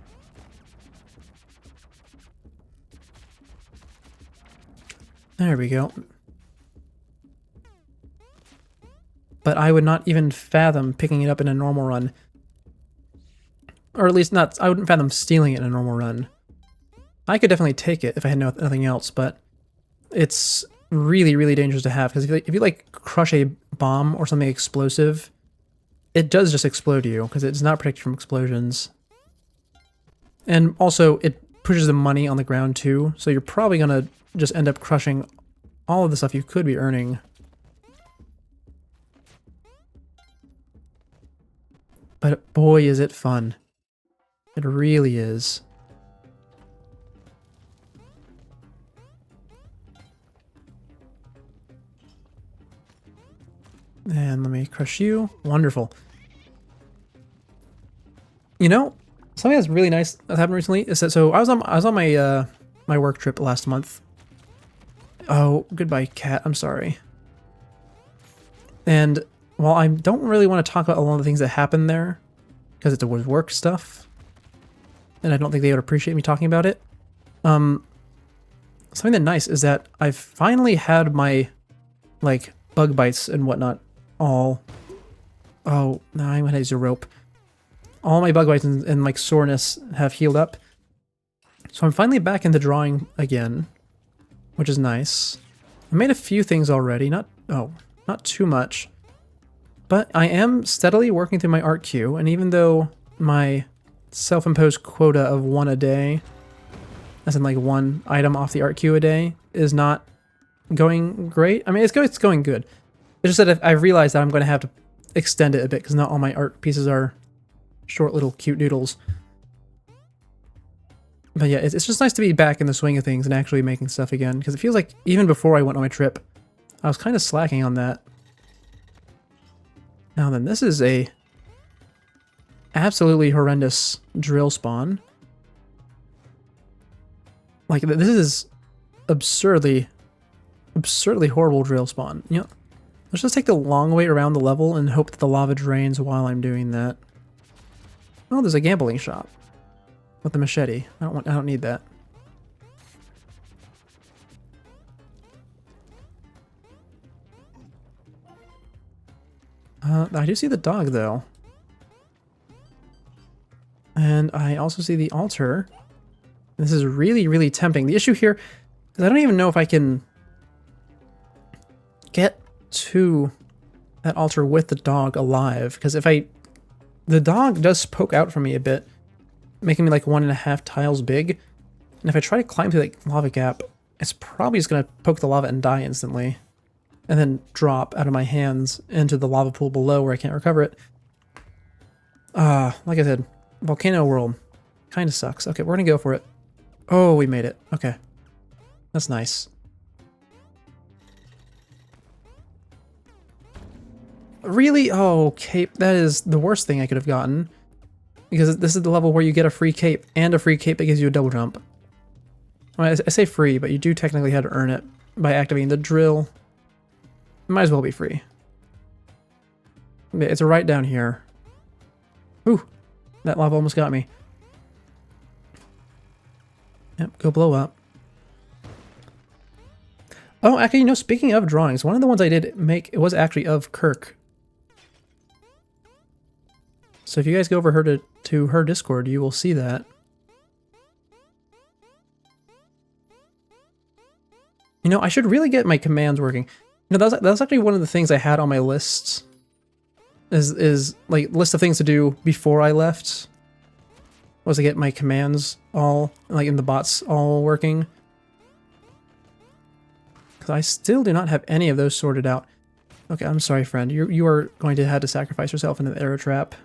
There we go. But I would not even fathom picking it up in a normal run. Or at least not, I wouldn't fathom stealing it in a normal run. I could definitely take it if I had nothing else, but it's really, really dangerous to have. Because if you like crush a bomb or something explosive, it does just explode you because it's not protected from explosions. And also, it pushes the money on the ground too, so you're probably going to just end up crushing all of the stuff you could be earning. But boy, is it fun. It really is. And let me crush you. Wonderful. You know, something that's really nice that happened recently is that I was on my my work trip last month. Oh, goodbye, cat. I'm sorry. And while I don't really want to talk about a lot of the things that happened there, because it was work stuff, and I don't think they would appreciate me talking about it. Something that's nice is that I've finally had my, like, bug bites and whatnot all... Oh, no, I'm gonna use a rope. All my bug bites and like, soreness have healed up. So I'm finally back into drawing again, which is nice. I made a few things already, not too much. But I am steadily working through my art queue, and even though my self-imposed quota of 1 a day, as in like 1 item off the art queue a day, is not going great. I mean, it's going good. It's just that I've realized that I'm going to have to extend it a bit because not all my art pieces are short little cute doodles. But yeah, it's just nice to be back in the swing of things and actually making stuff again, because it feels like even before I went on my trip, I was kind of slacking on that. Now then, this is a absolutely horrendous drill spawn. Like, this is absurdly horrible drill spawn. You know, let's just take the long way around the level and hope that the lava drains while I'm doing that. Oh, there's a gambling shop with a machete. I don't need that. I do see the dog though. And I also see the altar. This is really, really tempting. The issue here is I don't even know if I can get to that altar with the dog alive, because the dog does poke out from me a bit, making me like 1.5 tiles big. And if I try to climb through that lava gap, it's probably just going to poke the lava and die instantly. And then drop out of my hands into the lava pool below where I can't recover it. Like I said, Volcano World kind of sucks. Okay, we're going to go for it. Oh, we made it. Okay. That's nice. Really? Oh, cape. That is the worst thing I could have gotten. Because this is the level where you get a free cape, and a free cape that gives you a double jump. Well, I say free, but you do technically have to earn it by activating the drill. It might as well be free. It's right down here. Ooh, that lava almost got me. Yep, go blow up. Oh, actually, you know, speaking of drawings, one of the ones I did make, it was actually of Kirk. So if you guys go over to her Discord, you will see that. You know, I should really get my commands working. You know, that's actually one of the things I had on my lists. Is like list of things to do before I left. Was to get my commands all, like in the bots, all working. Because I still do not have any of those sorted out. Okay, I'm sorry, friend. You are going to have to sacrifice yourself into the arrow trap.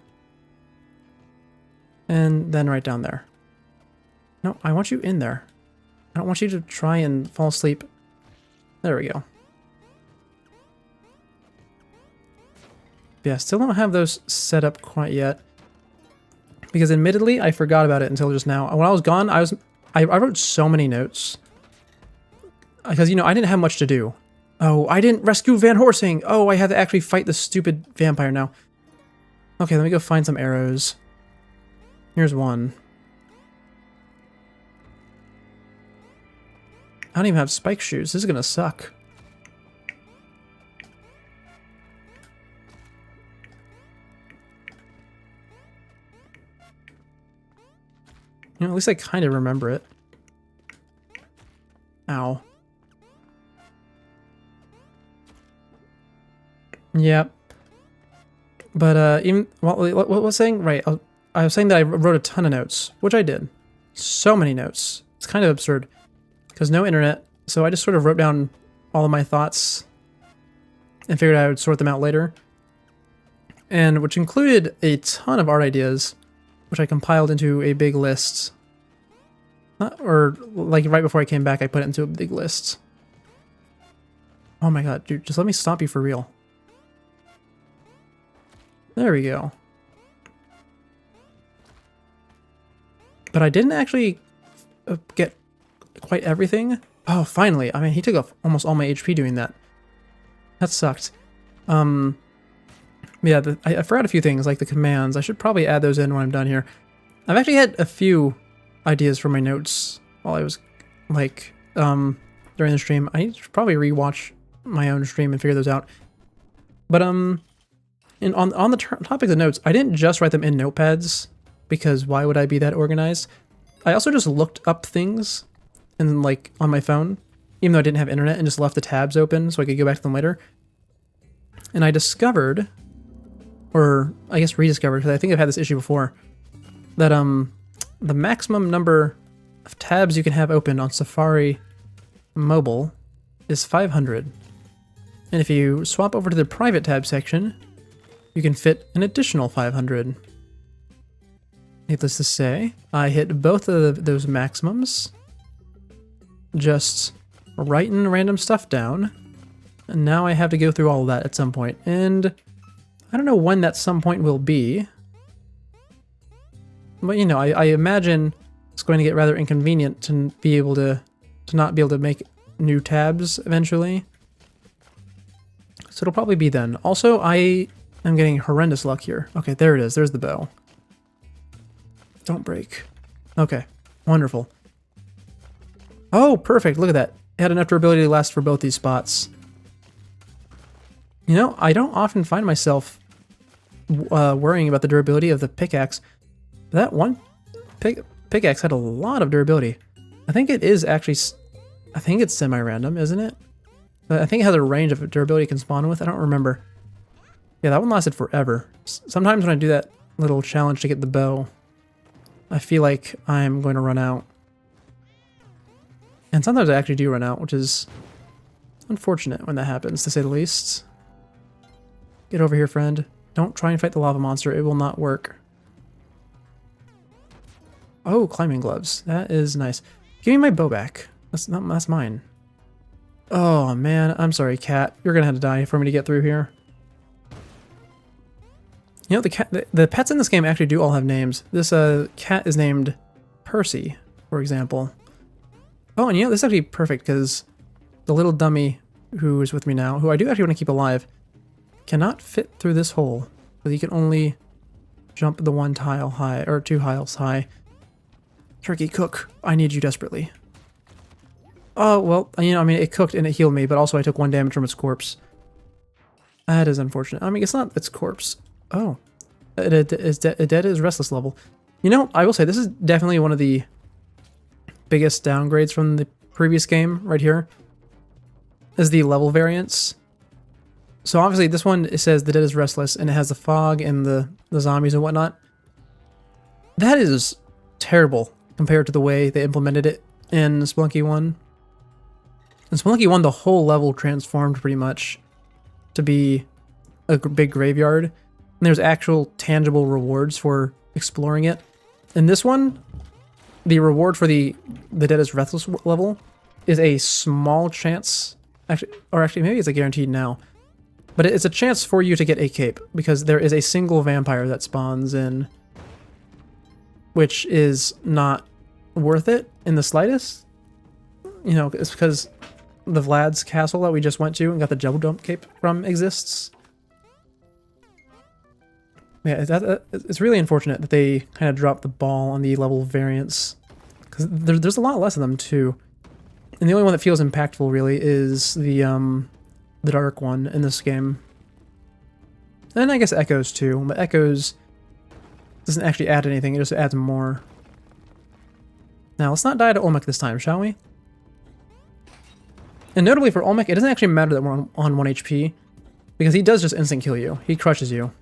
And then right down there. No, I want you in there. I don't want you to try and fall asleep. There we go. Yeah, still don't have those set up quite yet. Because admittedly, I forgot about it until just now. When I was gone, I wrote so many notes. Because, you know, I didn't have much to do. Oh, I didn't rescue Van Horsing! Oh, I have to actually fight this stupid vampire now. Okay, let me go find some arrows. Here's one. I don't even have spike shoes. This is gonna suck. You know, at least I kind of remember it. Ow. Yep. But, even, what was I saying? Right, I was saying that I wrote a ton of notes, which I did. So many notes. It's kind of absurd. Because no internet, so I just sort of wrote down all of my thoughts and figured I would sort them out later. And which included a ton of art ideas, which I compiled into a big list. Or, like, right before I came back, I put it into a big list. Oh my god, dude, just let me stop you for real. There we go. But I didn't actually get quite everything. Oh, finally. I mean, he took off almost all my HP doing that. That sucked. Yeah, I forgot a few things, like the commands. I should probably add those in when I'm done here. I've actually had a few ideas for my notes while I was, like, during the stream. I should probably rewatch my own stream and figure those out. But, on the topic of notes, I didn't just write them in notepads, because why would I be that organized? I also just looked up things, and like, on my phone, even though I didn't have internet, and just left the tabs open so I could go back to them later. And I discovered, or I guess rediscovered, because I think I've had this issue before, that the maximum number of tabs you can have open on Safari Mobile is 500. And if you swap over to the private tab section, you can fit an additional 500. Needless to say, I hit both of those maximums. Just writing random stuff down. And now I have to go through all of that at some point. And I don't know when that some point will be. But you know, I imagine it's going to get rather inconvenient to be able to not be able to make new tabs eventually. So it'll probably be then. Also, I am getting horrendous luck here. Okay, there it is. There's the bow. Don't break. Okay, wonderful. Oh, perfect. Look at that. It had enough durability to last for both these spots. You know, I don't often find myself worrying about the durability of the pickaxe. That one pickaxe had a lot of durability. I think it is actually... I think it's semi-random, isn't it? I think it has a range of durability it can spawn with. I don't remember. Yeah, that one lasted forever. Sometimes when I do that little challenge to get the bow, I feel like I'm going to run out. And sometimes I actually do run out, which is unfortunate when that happens, to say the least. Get over here, friend. Don't try and fight the lava monster. It will not work. Oh, climbing gloves. That is nice. Give me my bow back. That's mine. Oh, man. I'm sorry, cat. You're going to have to die for me to get through here. You know, the pets in this game actually do all have names. This cat is named Percy, for example. Oh, and you know, this is actually perfect because the little dummy who is with me now, who I do actually want to keep alive, cannot fit through this hole. So you can only jump the one tile high, or 2 tiles high. Turkey, cook. I need you desperately. Oh, well, you know, I mean, it cooked and it healed me, but also I took 1 damage from its corpse. That is unfortunate. I mean, it's not its corpse. Oh. It is dead is restless level. You know, I will say, this is definitely one of the biggest downgrades from the previous game, right here, is the level variance. So obviously, this one, it says the dead is restless, and it has the fog and the zombies and whatnot. That is terrible compared to the way they implemented it in Spelunky 1. In Spelunky 1, the whole level transformed pretty much to be a big graveyard. And there's actual tangible rewards for exploring it. In this one, the reward for the dead is restless level is a small chance, actually maybe it's a guaranteed now, but it's a chance for you to get a cape because there is a single vampire that spawns in, which is not worth it in the slightest. You know, it's because the Vlad's castle that we just went to and got the double jump cape from exists. Yeah, it's really unfortunate that they kind of dropped the ball on the level variance. Because there's a lot less of them, too. And the only one that feels impactful, really, is the dark one in this game. And I guess Echoes, too. But Echoes doesn't actually add anything, it just adds more. Now, let's not die to Olmec this time, shall we? And notably for Olmec, it doesn't actually matter that we're on 1 HP, because he does just instant kill you. He crushes you.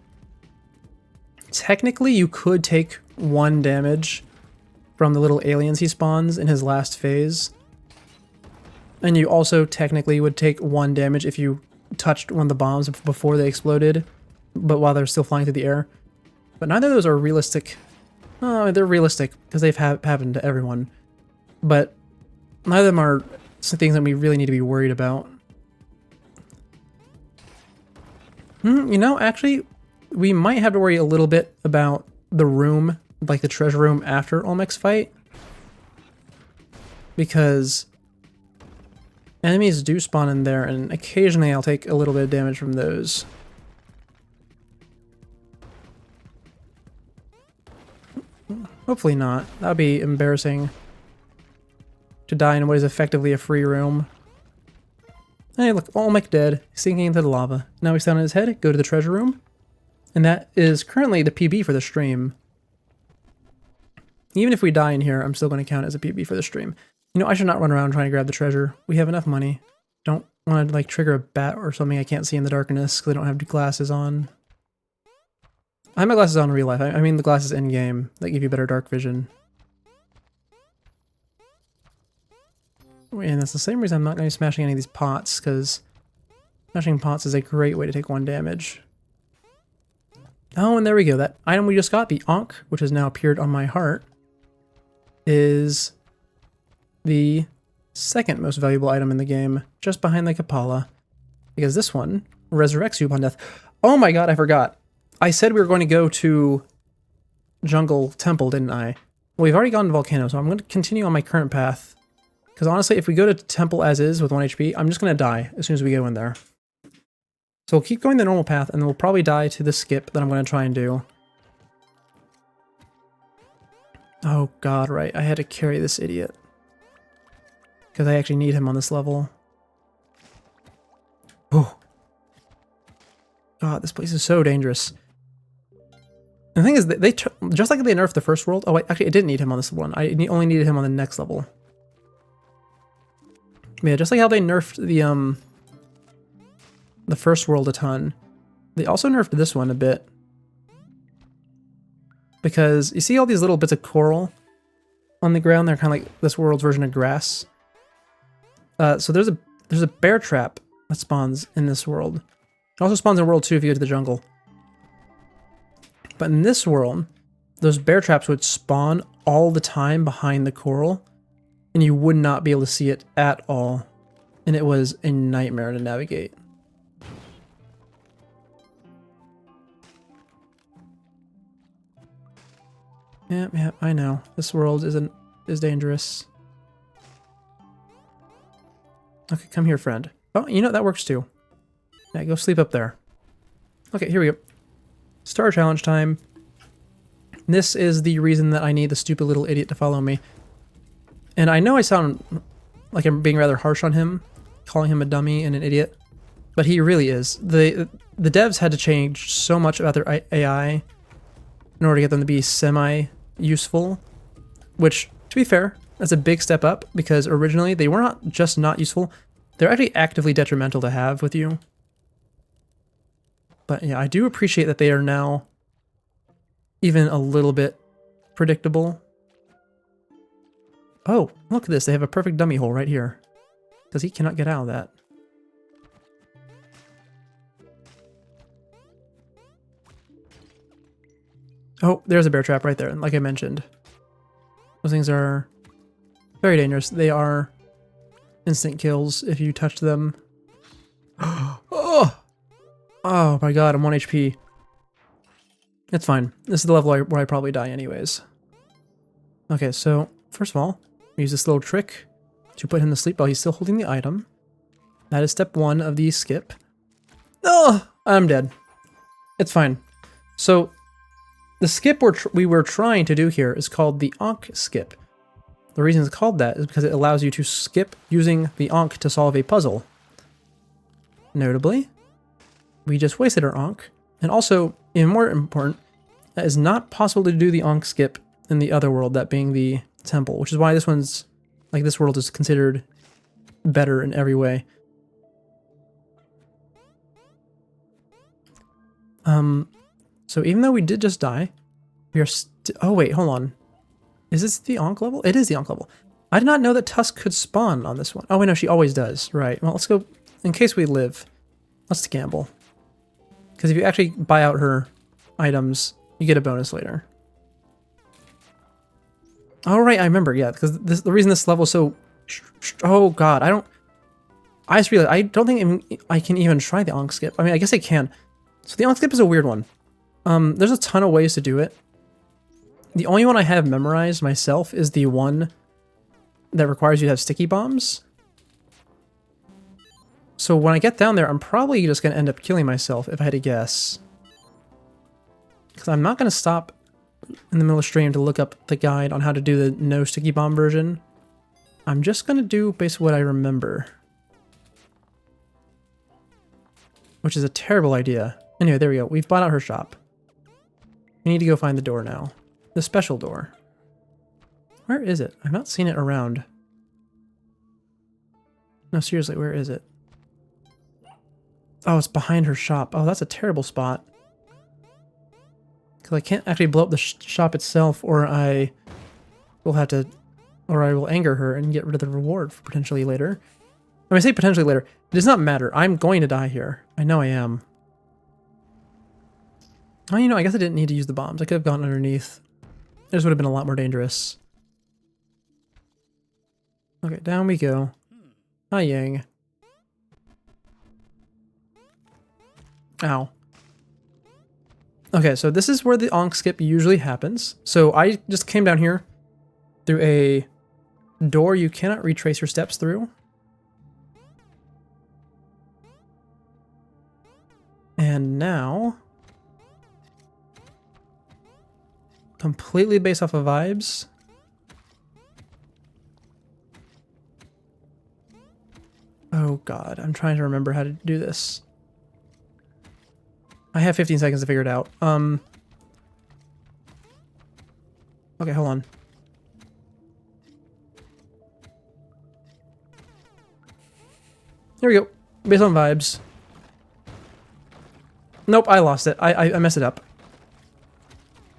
Technically, you could take 1 damage from the little aliens he spawns in his last phase. And you also technically would take 1 damage if you touched one of the bombs before they exploded, but while they're still flying through the air. But neither of those are realistic. They're realistic because they've happened to everyone. But neither of them are things that we really need to be worried about. You know, actually, we might have to worry a little bit about the room, like the treasure room after Olmec's fight. Because enemies do spawn in there, and occasionally I'll take a little bit of damage from those. Hopefully not. That would be embarrassing to die in what is effectively a free room. Hey, look, Olmec dead, sinking into the lava. Now we stand on his head, go to the treasure room. And that is currently the PB for the stream. Even if we die in here, I'm still going to count as a PB for the stream. You know, I should not run around trying to grab the treasure. We have enough money. Don't want to, like, trigger a bat or something I can't see in the darkness because I don't have glasses on. I have my glasses on in real life. I mean the glasses in-game that give you better dark vision. And that's the same reason I'm not going to be smashing any of these pots, because smashing pots is a great way to take 1 damage. Oh, and there we go. That item we just got, the Ankh, which has now appeared on my heart, is the second most valuable item in the game, just behind the Kapala. Because this one resurrects you upon death. Oh my god, I forgot. I said we were going to go to Jungle Temple, didn't I? Well, we've already gone to Volcano, so I'm going to continue on my current path. Because honestly, if we go to Temple as is with 1 HP, I'm just going to die as soon as we go in there. So we'll keep going the normal path, and then we'll probably die to the skip that I'm going to try and do. Oh god, right. I had to carry this idiot. Because I actually need him on this level. Oh. God, this place is so dangerous. And the thing is, they just like they nerfed the first world. Oh, wait, actually, I didn't need him on this one. I only needed him on the next level. But yeah, just like how they nerfed the first world a ton, they also nerfed this one a bit. Because you see all these little bits of coral on the ground? They're kind of like this world's version of grass. So there's a bear trap that spawns in this world. It also spawns in World 2 if you go to the jungle. But in this world, those bear traps would spawn all the time behind the coral, and you would not be able to see it at all. And it was a nightmare to navigate. Yeah, I know. This world is dangerous. Okay, come here, friend. Oh, you know, that works too. Yeah, go sleep up there. Okay, here we go. Star challenge time. This is the reason that I need the stupid little idiot to follow me. And I know I sound like I'm being rather harsh on him, calling him a dummy and an idiot, but he really is. The devs had to change so much about their AI in order to get them to be semi-useful, which, to be fair, that's a big step up, because originally they were not just not useful, they're actually actively detrimental to have with you. But yeah, I do appreciate that they are now even a little bit predictable. Oh, look at this. They have a perfect dummy hole right here. Because he cannot get out of that. Oh, there's a bear trap right there, like I mentioned. Those things are very dangerous. They are instant kills if you touch them. Oh! Oh my god, I'm 1 HP. It's fine. This is the level where I probably die anyways. Okay, so first of all, we use this little trick to put him to sleep while he's still holding the item. That is step 1 of the skip. Oh, I'm dead. It's fine. So the skip we were trying to do here is called the Ankh skip. The reason it's called that is because it allows you to skip using the Ankh to solve a puzzle. Notably, we just wasted our Ankh. And also, even more important, it is not possible to do the Ankh skip in the other world, that being the temple, which is why this one's, like, this world is considered better in every way. So even though we did just die, we are oh wait, hold on. Is this the Ankh level? It is the Ankh level. I did not know that Tusk could spawn on this one. Oh wait, no, she always does. Right, well, let's go, in case we live, let's gamble. Because if you actually buy out her items, you get a bonus later. Oh right, I remember, yeah, because the reason this level is so... Oh god, I just realized, I don't think I can even try the Ankh skip. I mean, I guess I can. So the Ankh skip is a weird one. There's a ton of ways to do it. The only one I have memorized myself is the one that requires you to have sticky bombs. So when I get down there, I'm probably just going to end up killing myself if I had to guess. Because I'm not going to stop in the middle of stream to look up the guide on how to do the no sticky bomb version. I'm just going to do basically what I remember. Which is a terrible idea. Anyway, there we go. We've bought out her shop. We need to go find the door now. The special door. Where is it? I've not seen it around. No, seriously, where is it? Oh, it's behind her shop. Oh, that's a terrible spot. Because I can't actually blow up the shop itself, or I will have to... Or I will anger her and get rid of the reward for potentially later. When I say potentially later, it does not matter. I'm going to die here. I know I am. Oh, you know, I guess I didn't need to use the bombs. I could have gone underneath. This would have been a lot more dangerous. Okay, down we go. Hi, Yang. Ow. Okay, so this is where the onk skip usually happens. So I just came down here through a door you cannot retrace your steps through. And now, completely based off of vibes, oh god, I'm trying to remember how to do this. I have 15 seconds to figure it out. Okay, hold on. Here we go. Based on vibes. Nope, I lost it. I messed it up.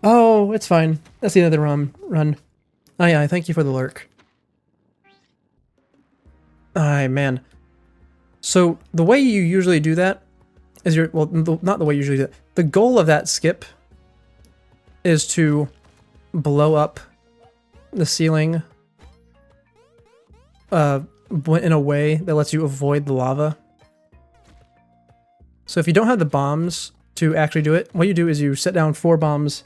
Oh, it's fine. That's the end of the run. Aye, aye, thank you for the lurk. Aye, man. So, the way you usually do that is not the way you usually do it. The goal of that skip is to blow up the ceiling in a way that lets you avoid the lava. So if you don't have the bombs to actually do it, what you do is you set down 4 bombs.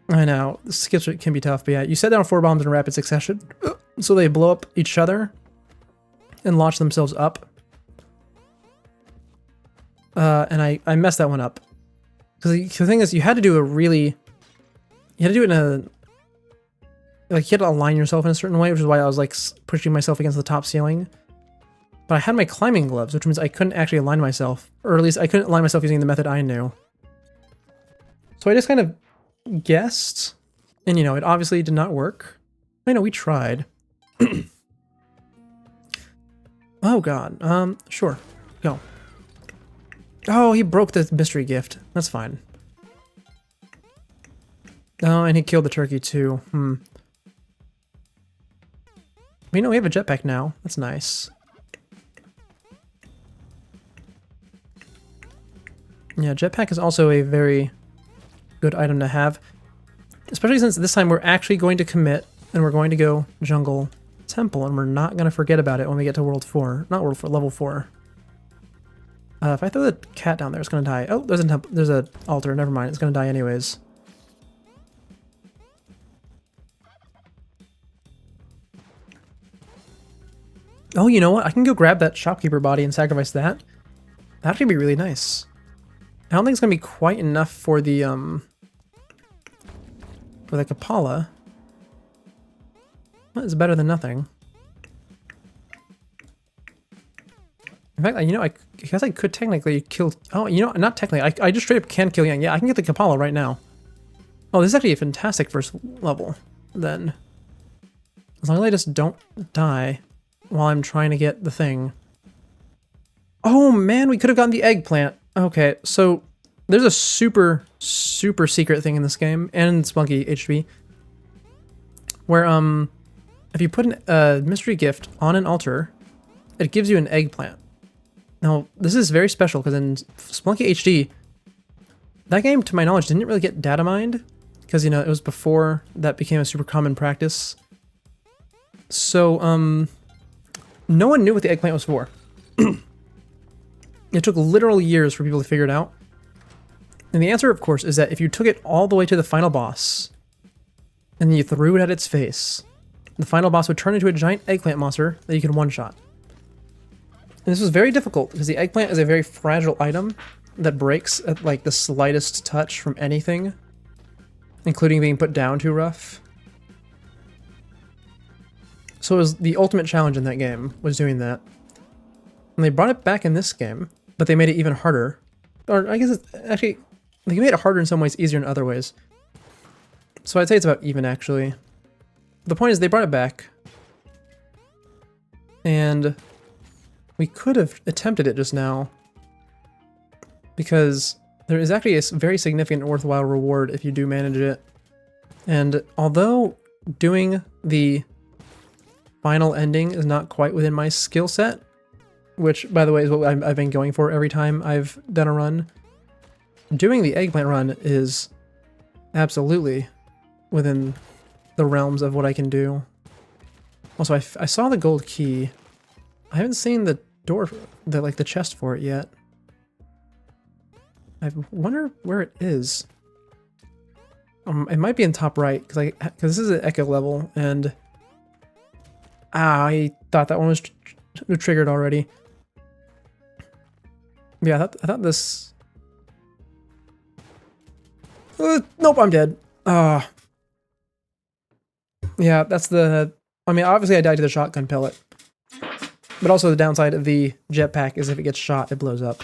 I know, the skips can be tough, but yeah, you set down 4 bombs in rapid succession, so they blow up each other and launch themselves up. And I messed that one up. Because the thing is, you had to do it in a, like, you had to align yourself in a certain way, which is why I was, like, pushing myself against the top ceiling. But I had my climbing gloves, which means I couldn't actually align myself. Or at least I couldn't align myself using the method I knew. So I just kind of guessed. And, you know, it obviously did not work. I know, we tried. Oh, God. Sure. Go. Oh, he broke the mystery gift. That's fine. Oh, and he killed the turkey, too. We know we have a jetpack now. That's nice. Yeah, jetpack is also a very good item to have. Especially since this time we're actually going to commit and we're going to go jungle temple and we're not going to forget about it when we get to world 4. Not world 4, level 4. If I throw the cat down there, it's going to die. Oh, there's an altar. Never mind. It's going to die anyways. Oh, you know what? I can go grab that shopkeeper body and sacrifice that. That'd actually be really nice. I don't think it's going to be quite enough for the Kapala. Well, it's better than nothing. In fact, you know, I guess I could technically kill... Oh, you know, not technically. I just straight up can kill Yang. Yeah, I can get the Kapala right now. Oh, this is actually a fantastic first level, then. As long as I just don't die while I'm trying to get the thing. Oh, man, we could have gotten the eggplant. Okay, so there's a super, super secret thing in this game, and in Spunky HB, where, if you put a mystery gift on an altar, it gives you an eggplant. Now, this is very special, because in Spelunky HD, that game, to my knowledge, didn't really get data mined, because, you know, it was before that became a super common practice. So, no one knew what the eggplant was for. It took literal years for people to figure it out. And the answer, of course, is that if you took it all the way to the final boss, and then you threw it at its face, the final boss would turn into a giant eggplant monster that you could one-shot. And this was very difficult, because the eggplant is a very fragile item that breaks at, like, the slightest touch from anything, including being put down too rough. So it was the ultimate challenge in that game, was doing that. And they brought it back in this game, but they made it even harder. Or I guess it's actually, they made it harder in some ways, easier in other ways. So I'd say it's about even, actually. The point is, they brought it back. And we could have attempted it just now. Because there is actually a very significant and worthwhile reward if you do manage it. And although doing the final ending is not quite within my skill set, which, by the way, is what I've been going for every time I've done a run, doing the eggplant run is absolutely within the realms of what I can do. Also, I saw the gold key. I haven't seen the door, the chest for it yet. I wonder where it is. It might be in top right, because this is an echo level, and I thought that one was triggered already. Yeah, I thought this. Nope, I'm dead. Yeah, that's the. I mean, obviously, I died to the shotgun pellet, but also the downside of the jetpack is if it gets shot, it blows up.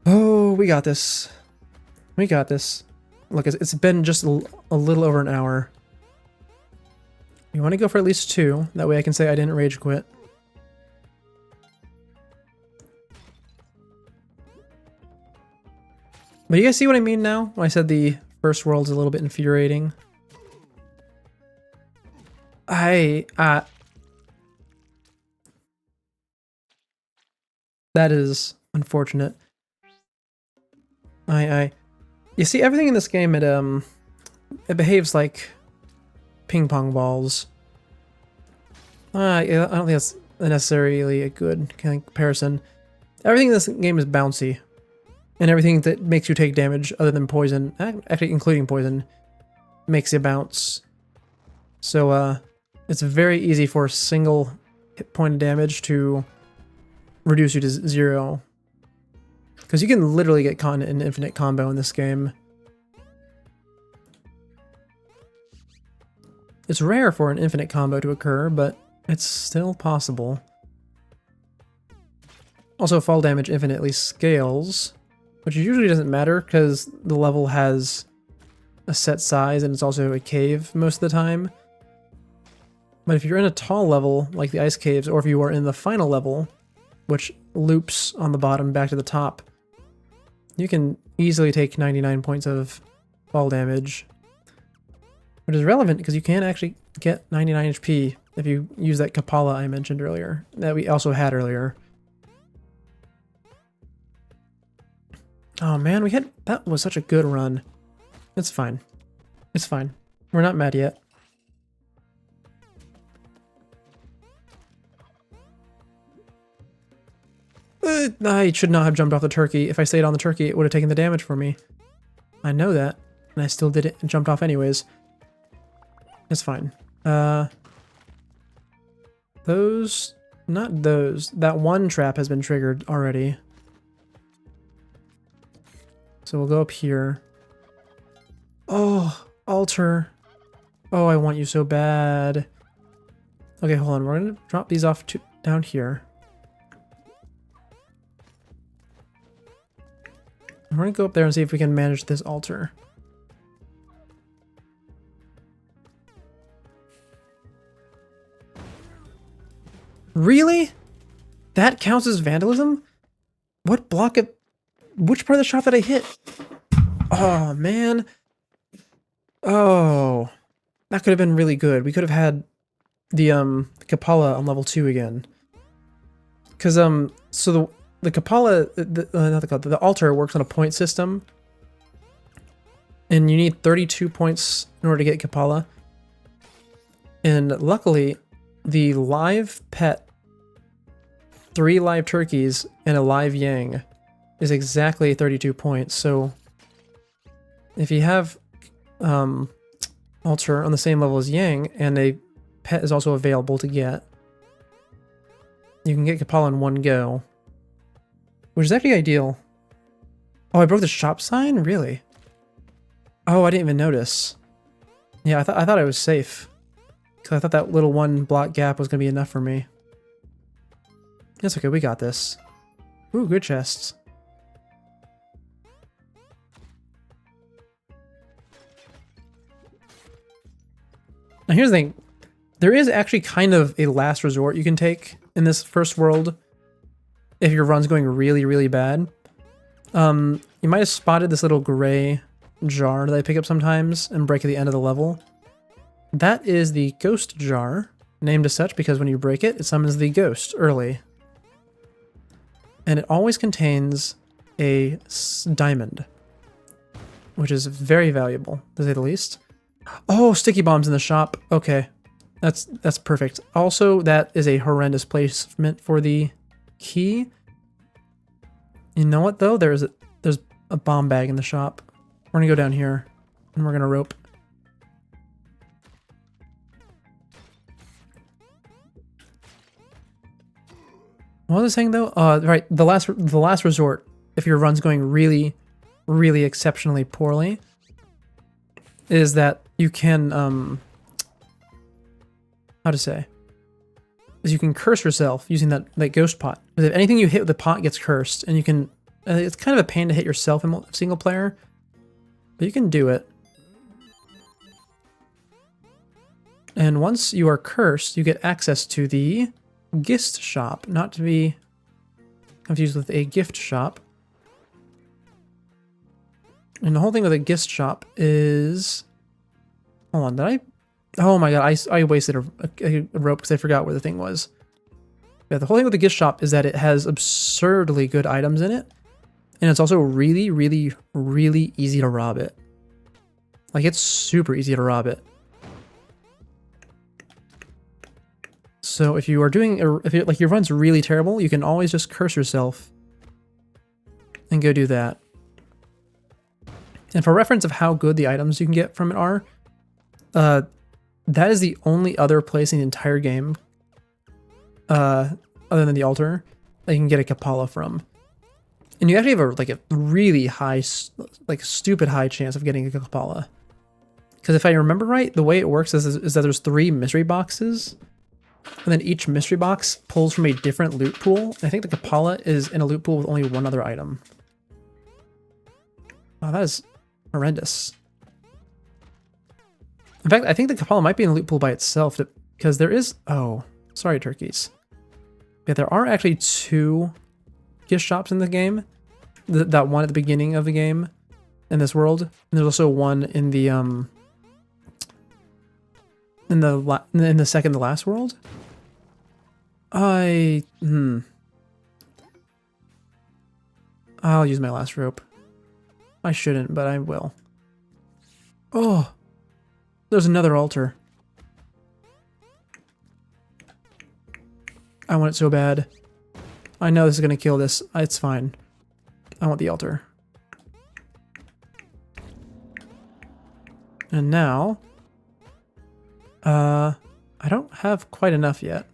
Oh, we got this. We got this. Look, it's been just a little over an hour. You want to go for at least 2. That way I can say I didn't rage quit. But you guys see what I mean now? When I said the first world's a little bit infuriating. That is unfortunate. You see, everything in this game, it behaves like ping pong balls. I don't think that's necessarily a good comparison. Everything in this game is bouncy. And everything that makes you take damage other than poison, actually including poison, makes you bounce. So, it's very easy for a single hit point of damage to reduce you to 0. Because you can literally get caught in an infinite combo in this game. It's rare for an infinite combo to occur, but it's still possible. Also, fall damage infinitely scales, which usually doesn't matter because the level has a set size and it's also a cave most of the time. But if you're in a tall level, like the ice caves, or if you are in the final level, which loops on the bottom back to the top, you can easily take 99 points of fall damage, which is relevant because you can actually get 99 HP if you use that Kapala I mentioned earlier, that we also had earlier. Oh man, that was such a good run. It's fine. It's fine. We're not mad yet. I should not have jumped off the turkey. If I stayed on the turkey, it would have taken the damage for me. I know that, and I still did it and jumped off anyways. It's fine. Those... Not those. That one trap has been triggered already. So we'll go up here. Oh, altar. Oh, I want you so bad. Okay, hold on. We're gonna drop these off down here. We're gonna go up there and see if we can manage this altar. Really? That counts as vandalism? What block of... Which part of the shot did I hit? Oh, man. Oh. That could have been really good. We could have had the Kapala on level 2 again. Because, so the Kapala, the altar works on a point system. And you need 32 points in order to get Kapala. And luckily, the live pet, 3 live turkeys and a live yang, is exactly 32 points. So if you have altar on the same level as yang and a pet is also available to get, you can get Kapala in one go, which is actually ideal. Oh, I broke the shop sign? Really? Oh, I didn't even notice. Yeah, I thought I was safe. Because I thought that little 1 block gap was going to be enough for me. It's okay, we got this. Ooh, good chests. Now here's the thing. There is actually kind of a last resort you can take in this first world if your run's going really, really bad. You might have spotted this little gray jar that I pick up sometimes and break at the end of the level. That is the ghost jar, named as such because when you break it, it summons the ghost early. And it always contains a diamond, which is very valuable, to say the least. Oh, sticky bombs in the shop. Okay, that's perfect. Also, that is a horrendous placement for the key. You know what though? There's a bomb bag in the shop. We're gonna go down here and we're gonna rope. What was I saying though? Right, the last resort. If your run's going really, really exceptionally poorly, is that you can how to say? Is you can curse yourself using that ghost pot. Because if anything you hit with the pot gets cursed, and you can, it's kind of a pain to hit yourself in single player, but you can do it. And once you are cursed, you get access to the gift shop, not to be confused with a gift shop. And the whole thing with a gift shop is, hold on, did I? Oh my god, I wasted a rope because I forgot where the thing was. Yeah, the whole thing with the gift shop is that it has absurdly good items in it, and it's also really, really, really easy to rob it. Like, it's super easy to rob it. So if you are doing, if your run's really terrible, you can always just curse yourself and go do that. And for reference of how good the items you can get from it are, that is the only other place in the entire game, other than the altar, that you can get a Kapala from. And you actually have a really high, like stupid high chance of getting a Kapala. Because if I remember right, the way it works is that there's 3 mystery boxes, and then each mystery box pulls from a different loot pool. And I think the Kapala is in a loot pool with only 1 other item. Wow, that is horrendous. In fact, I think the Kapala might be in the loot pool by itself, because there is... Oh, sorry, turkeys. Yeah, there are actually 2 gift shops in the game. That one at the beginning of the game in this world. And there's also one in the in the second to last world. I'll use my last rope. I shouldn't, but I will. Oh, there's another altar. I want it so bad. I know this is gonna kill this. It's fine. I want the altar. And now, I don't have quite enough yet.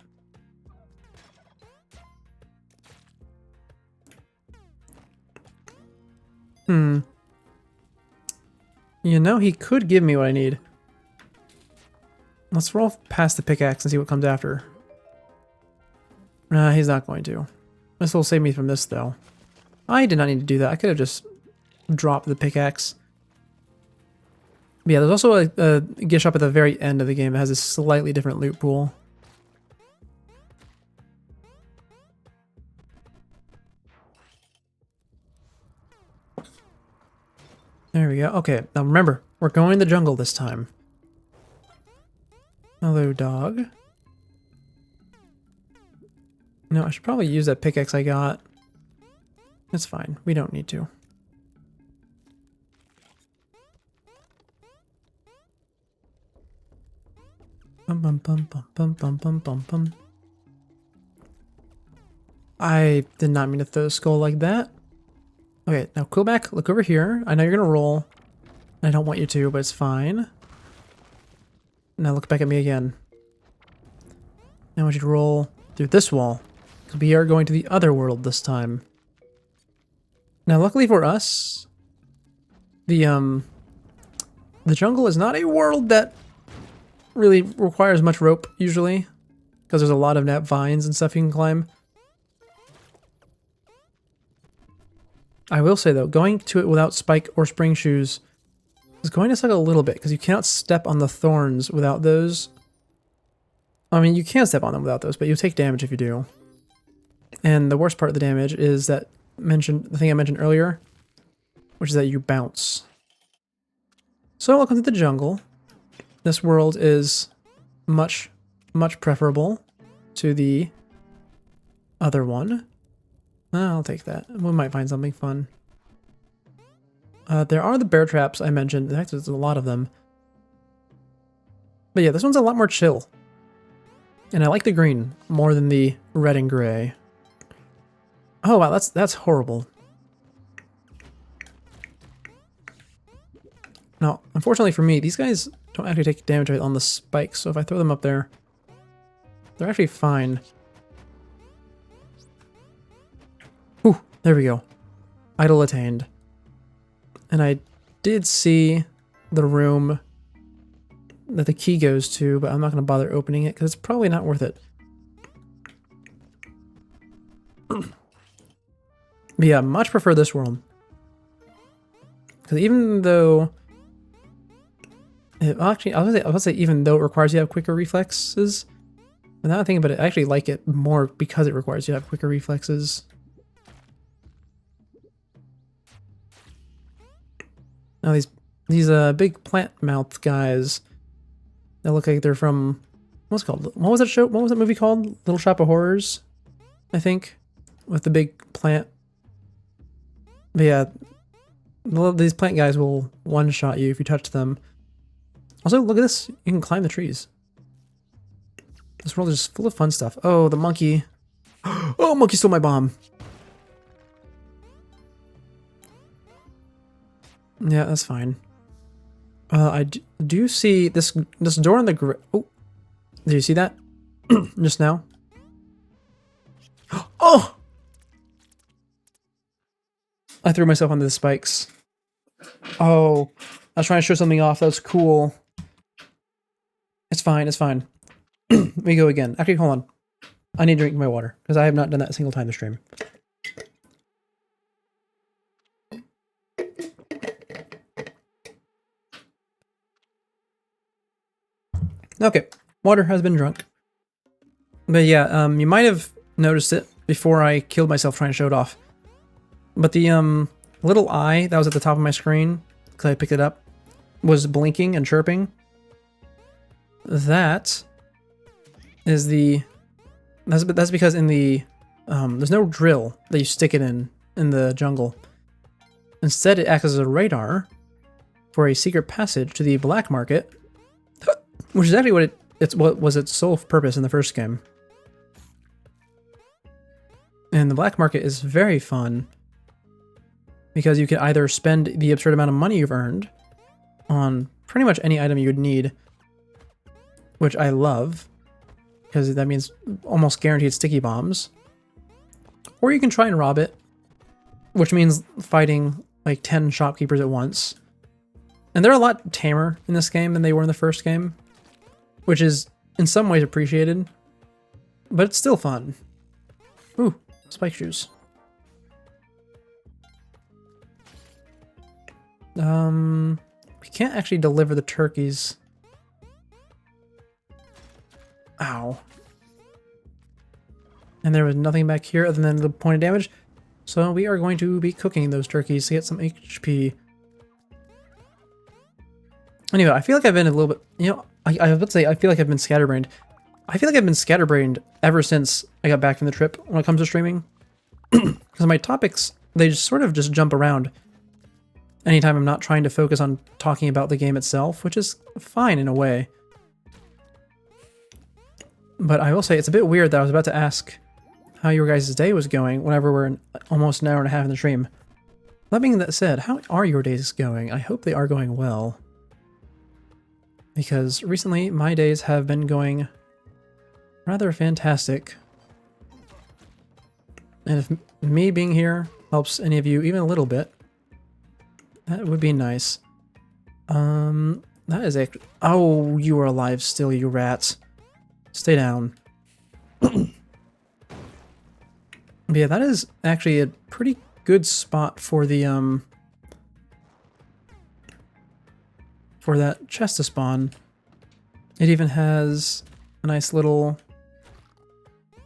You know, he could give me what I need. Let's roll past the pickaxe and see what comes after. Nah, he's not going to. This will save me from this, though. I did not need to do that. I could have just dropped the pickaxe. But yeah, there's also a gift shop at the very end of the game that has a slightly different loot pool. There we go. Okay, now remember, we're going to the jungle this time. Hello, dog. No, I should probably use that pickaxe I got. It's fine. We don't need to. Bum bum bum bum bum bum bum bum bum. I did not mean to throw a skull like that. Okay, now go back, look over here. I know you're gonna roll. I don't want you to, but it's fine. Now look back at me again. Now I want you to roll through this wall, because we are going to the other world this time. Now luckily for us, the jungle is not a world that really requires much rope usually, because there's a lot of net vines and stuff you can climb. I will say though, going to it without spike or spring shoes is going to suck a little bit, because you cannot step on the thorns without those. I mean, you can step on them without those, but you take damage if you do. And the worst part of the damage is that the thing I mentioned earlier, which is that you bounce. So welcome to the jungle. This world is much, much preferable to the other one. I'll take that. We might find something fun. There are the bear traps I mentioned. In fact, there's a lot of them. But yeah, this one's a lot more chill. And I like the green more than the red and gray. Oh wow, that's horrible. Now, unfortunately for me, these guys don't actually take damage on the spikes, so if I throw them up there, they're actually fine. Ooh, there we go. Idol attained. And I did see the room that the key goes to, but I'm not going to bother opening it because it's probably not worth it. But yeah, much prefer this world. Because even though... actually, I was going to say even though it requires you to have quicker reflexes, but now I'm thinking about it, I actually like it more because it requires you to have quicker reflexes. Now these big plant mouth guys that look like they're from, what's it called? What was that show? What was that movie called? Little Shop of Horrors, I think, with the big plant. But yeah, these plant guys will one-shot you if you touch them. Also, look at this. You can climb the trees. This world is just full of fun stuff. Oh, the monkey. Oh, monkey stole my bomb. Yeah, that's fine. I do see this door in the oh, did you see that? Just now? Oh! I threw myself onto the spikes. Oh, I was trying to show something off. That was cool. It's fine, it's fine. We go again. Actually, hold on. I need to drink my water, because I have not done that a single time this stream. Okay, water has been drunk. But yeah, you might have noticed it before I killed myself trying to show it off. But the little eye that was at the top of my screen, because I picked it up, was blinking and chirping. That is that's because in the there's no drill that you stick it in the jungle. Instead, it acts as a radar for a secret passage to the black market, which is actually what was its sole purpose in the first game. And the black market is very fun because you can either spend the absurd amount of money you've earned on pretty much any item you would need, which I love because that means almost guaranteed sticky bombs, or you can try and rob it, which means fighting like 10 shopkeepers at once. And they're a lot tamer in this game than they were in the first game, which is in some ways appreciated, but it's still fun. Ooh, spike shoes. We can't actually deliver the turkeys. Ow. And there was nothing back here other than the point of damage, so we are going to be cooking those turkeys to get some HP. Anyway, I feel like I've been a little bit, you know, I was about to say I feel like I've been scatterbrained. I feel like I've been scatterbrained ever since I got back from the trip when it comes to streaming. Because my topics, they just sort of just jump around anytime I'm not trying to focus on talking about the game itself, which is fine in a way. But I will say it's a bit weird that I was about to ask how your guys' day was going whenever we're almost an hour and a half in the stream. That being that said, how are your days going? I hope they are going well. Because recently my days have been going rather fantastic. And if me being here helps any of you even a little bit, that would be nice. That is a... Oh, you are alive still, you rats. Stay down. But yeah, that is actually a pretty good spot for the, for that chest to spawn. It even has a nice little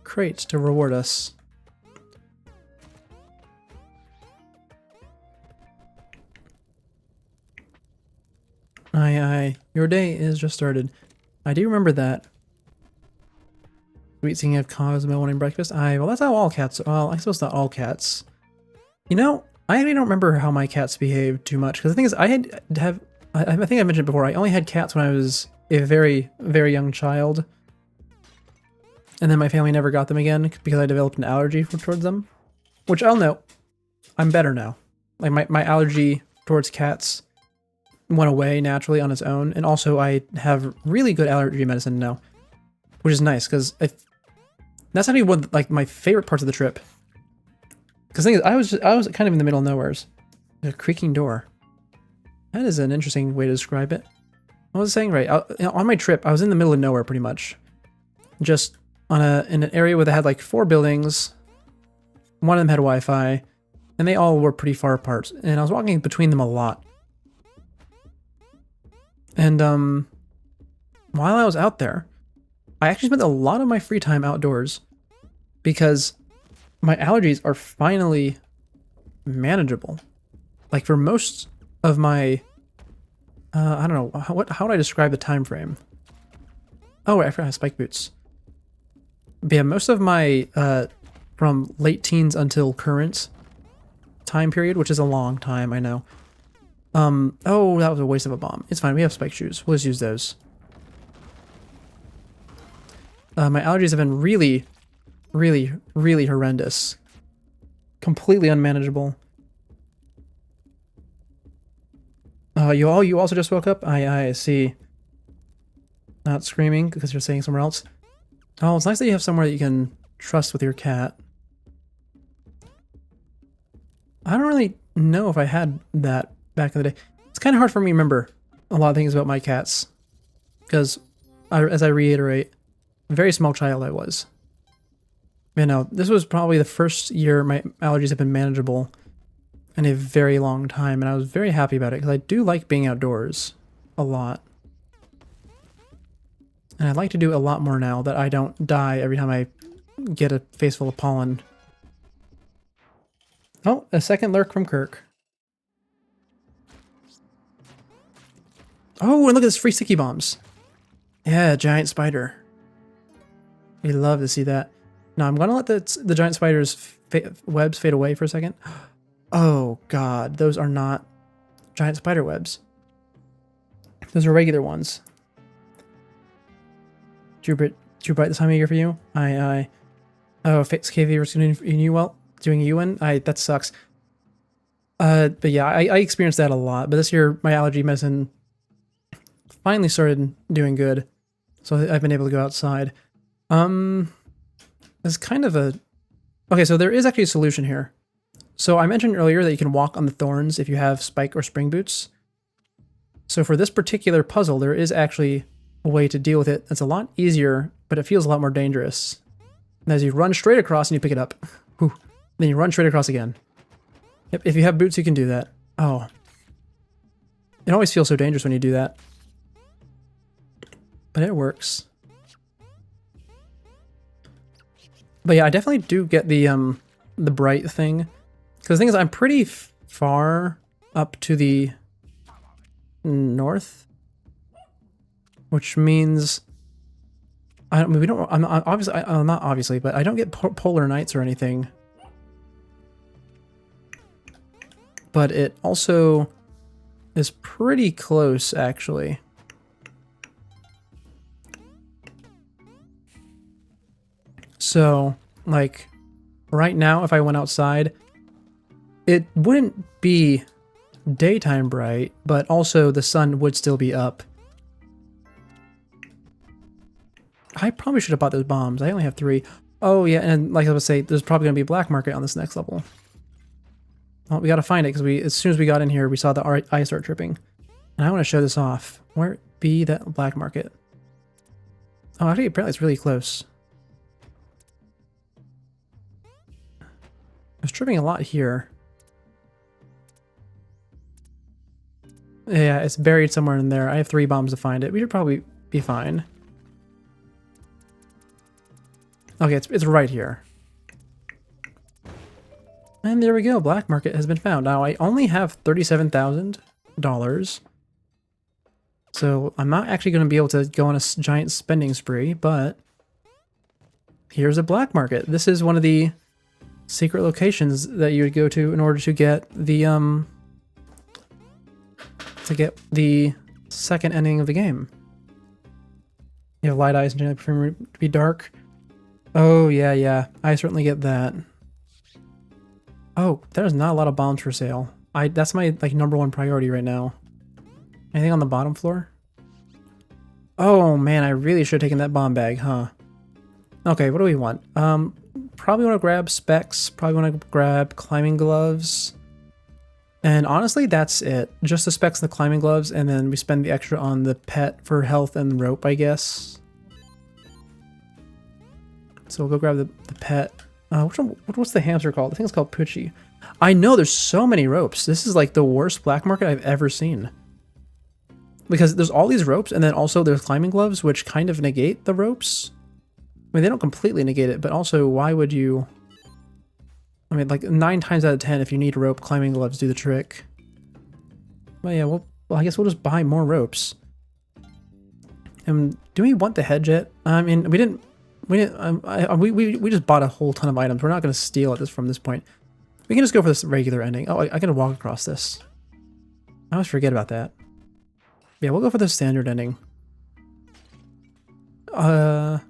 crate to reward us. Aye, aye. Your day is just started. I do remember that. Sweet seeing of Cosmo wanting breakfast. Well, that's how all cats. Well, I suppose not all cats. You know, I actually don't remember how my cats behaved too much. Because the thing is, I think I mentioned it before. I only had cats when I was a very, very young child. And then my family never got them again because I developed an allergy towards them. Which I'll note, I'm better now. Like my allergy towards cats went away naturally on its own. And also I have really good allergy medicine now. Which is nice because that's actually one like my favorite parts of the trip. Because the thing is, I was kind of in the middle of nowheres. A creaking door. That is an interesting way to describe it. I was saying right on my trip, I was in the middle of nowhere pretty much, just in an area where they had like 4 buildings. One of them had Wi-Fi, and they all were pretty far apart. And I was walking between them a lot. And while I was out there, I actually spent a lot of my free time outdoors because my allergies are finally manageable. Like for most of my, I don't know, how would I describe the time frame? Oh, wait, I forgot spike boots. But yeah, most of my, from late teens until current time period, which is a long time, I know. Oh, that was a waste of a bomb. It's fine, we have spike shoes. We'll just use those. My allergies have been really, really, really horrendous. Completely unmanageable. You also just woke up? I see. Not screaming because you're staying somewhere else. Oh, it's nice that you have somewhere that you can trust with your cat. I don't really know if I had that back in the day. It's kind of hard for me to remember a lot of things about my cats. Because, as I reiterate, a very small child I was. You know, this was probably the first year my allergies have been manageable in a very long time, and I was very happy about it because I do like being outdoors a lot. And I'd like to do a lot more now that I don't die every time I get a face full of pollen. Oh, a second lurk from Kirk. Oh, and look at this free sticky bombs. Yeah, giant spider. We love to see that. Now I'm gonna let the giant spider's webs fade away for a second. Oh god, those are not giant spider webs. Those are regular ones. Did you bite this time of year for you? Oh, Fix KV was doing you well? Doing you in? That sucks. But yeah, I experienced that a lot. But this year, my allergy medicine finally started doing good. So I've been able to go outside. It's kind of a... Okay, so there is actually a solution here. So I mentioned earlier that you can walk on the thorns if you have spike or spring boots. So for this particular puzzle, there is actually a way to deal with it that's a lot easier, but it feels a lot more dangerous. And as you run straight across and you pick it up, whew, then you run straight across again. Yep, if you have boots, you can do that. Oh. It always feels so dangerous when you do that. But it works. But yeah, I definitely do get the bright thing. Because the thing is, I'm pretty far up to the north. Which means... I'm not obviously, but I don't get polar nights or anything. But it also is pretty close, actually. So, like, right now, if I went outside, it wouldn't be daytime bright, but also the sun would still be up. I probably should have bought those bombs. I only have 3. Oh, yeah, and like I was saying, there's probably going to be a black market on this next level. Well, we got to find it, because as soon as we got in here, we saw the ice start tripping. And I want to show this off. Where be that black market? Oh, actually, apparently it's really close. I was tripping a lot here. Yeah, it's buried somewhere in there. I have 3 bombs to find it. We should probably be fine. Okay, it's right here. And there we go. Black market has been found. Now, I only have $37,000. So I'm not actually going to be able to go on a giant spending spree, but here's a black market. This is one of the secret locations that you would go to in order to get the second ending of the game. You have light eyes and generally prefer to be dark. Oh yeah, I certainly get that. Oh, there's not a lot of bombs for sale. That's my like #1 priority right now. Anything on the bottom floor? Oh man, I really should have taken that bomb bag, huh? Okay, what do we want? Probably want to grab specs. Probably want to grab climbing gloves. And honestly, that's it. Just the specs and the climbing gloves, and then we spend the extra on the pet for health and rope, I guess. So we'll go grab the pet. What's the hamster called? I think it's called Poochie. I know there's so many ropes. This is like the worst black market I've ever seen. Because there's all these ropes, and then also there's climbing gloves, which kind of negate the ropes. I mean, they don't completely negate it, but also, why would you... I mean, like, 9 times out of 10, if you need a rope, climbing gloves do the trick. Well, yeah, well, I guess we'll just buy more ropes. And do we want the hedge yet? I mean, we just bought a whole ton of items. We're not going to steal at this from this point. We can just go for this regular ending. Oh, I gotta walk across this. I always forget about that. Yeah, we'll go for the standard ending.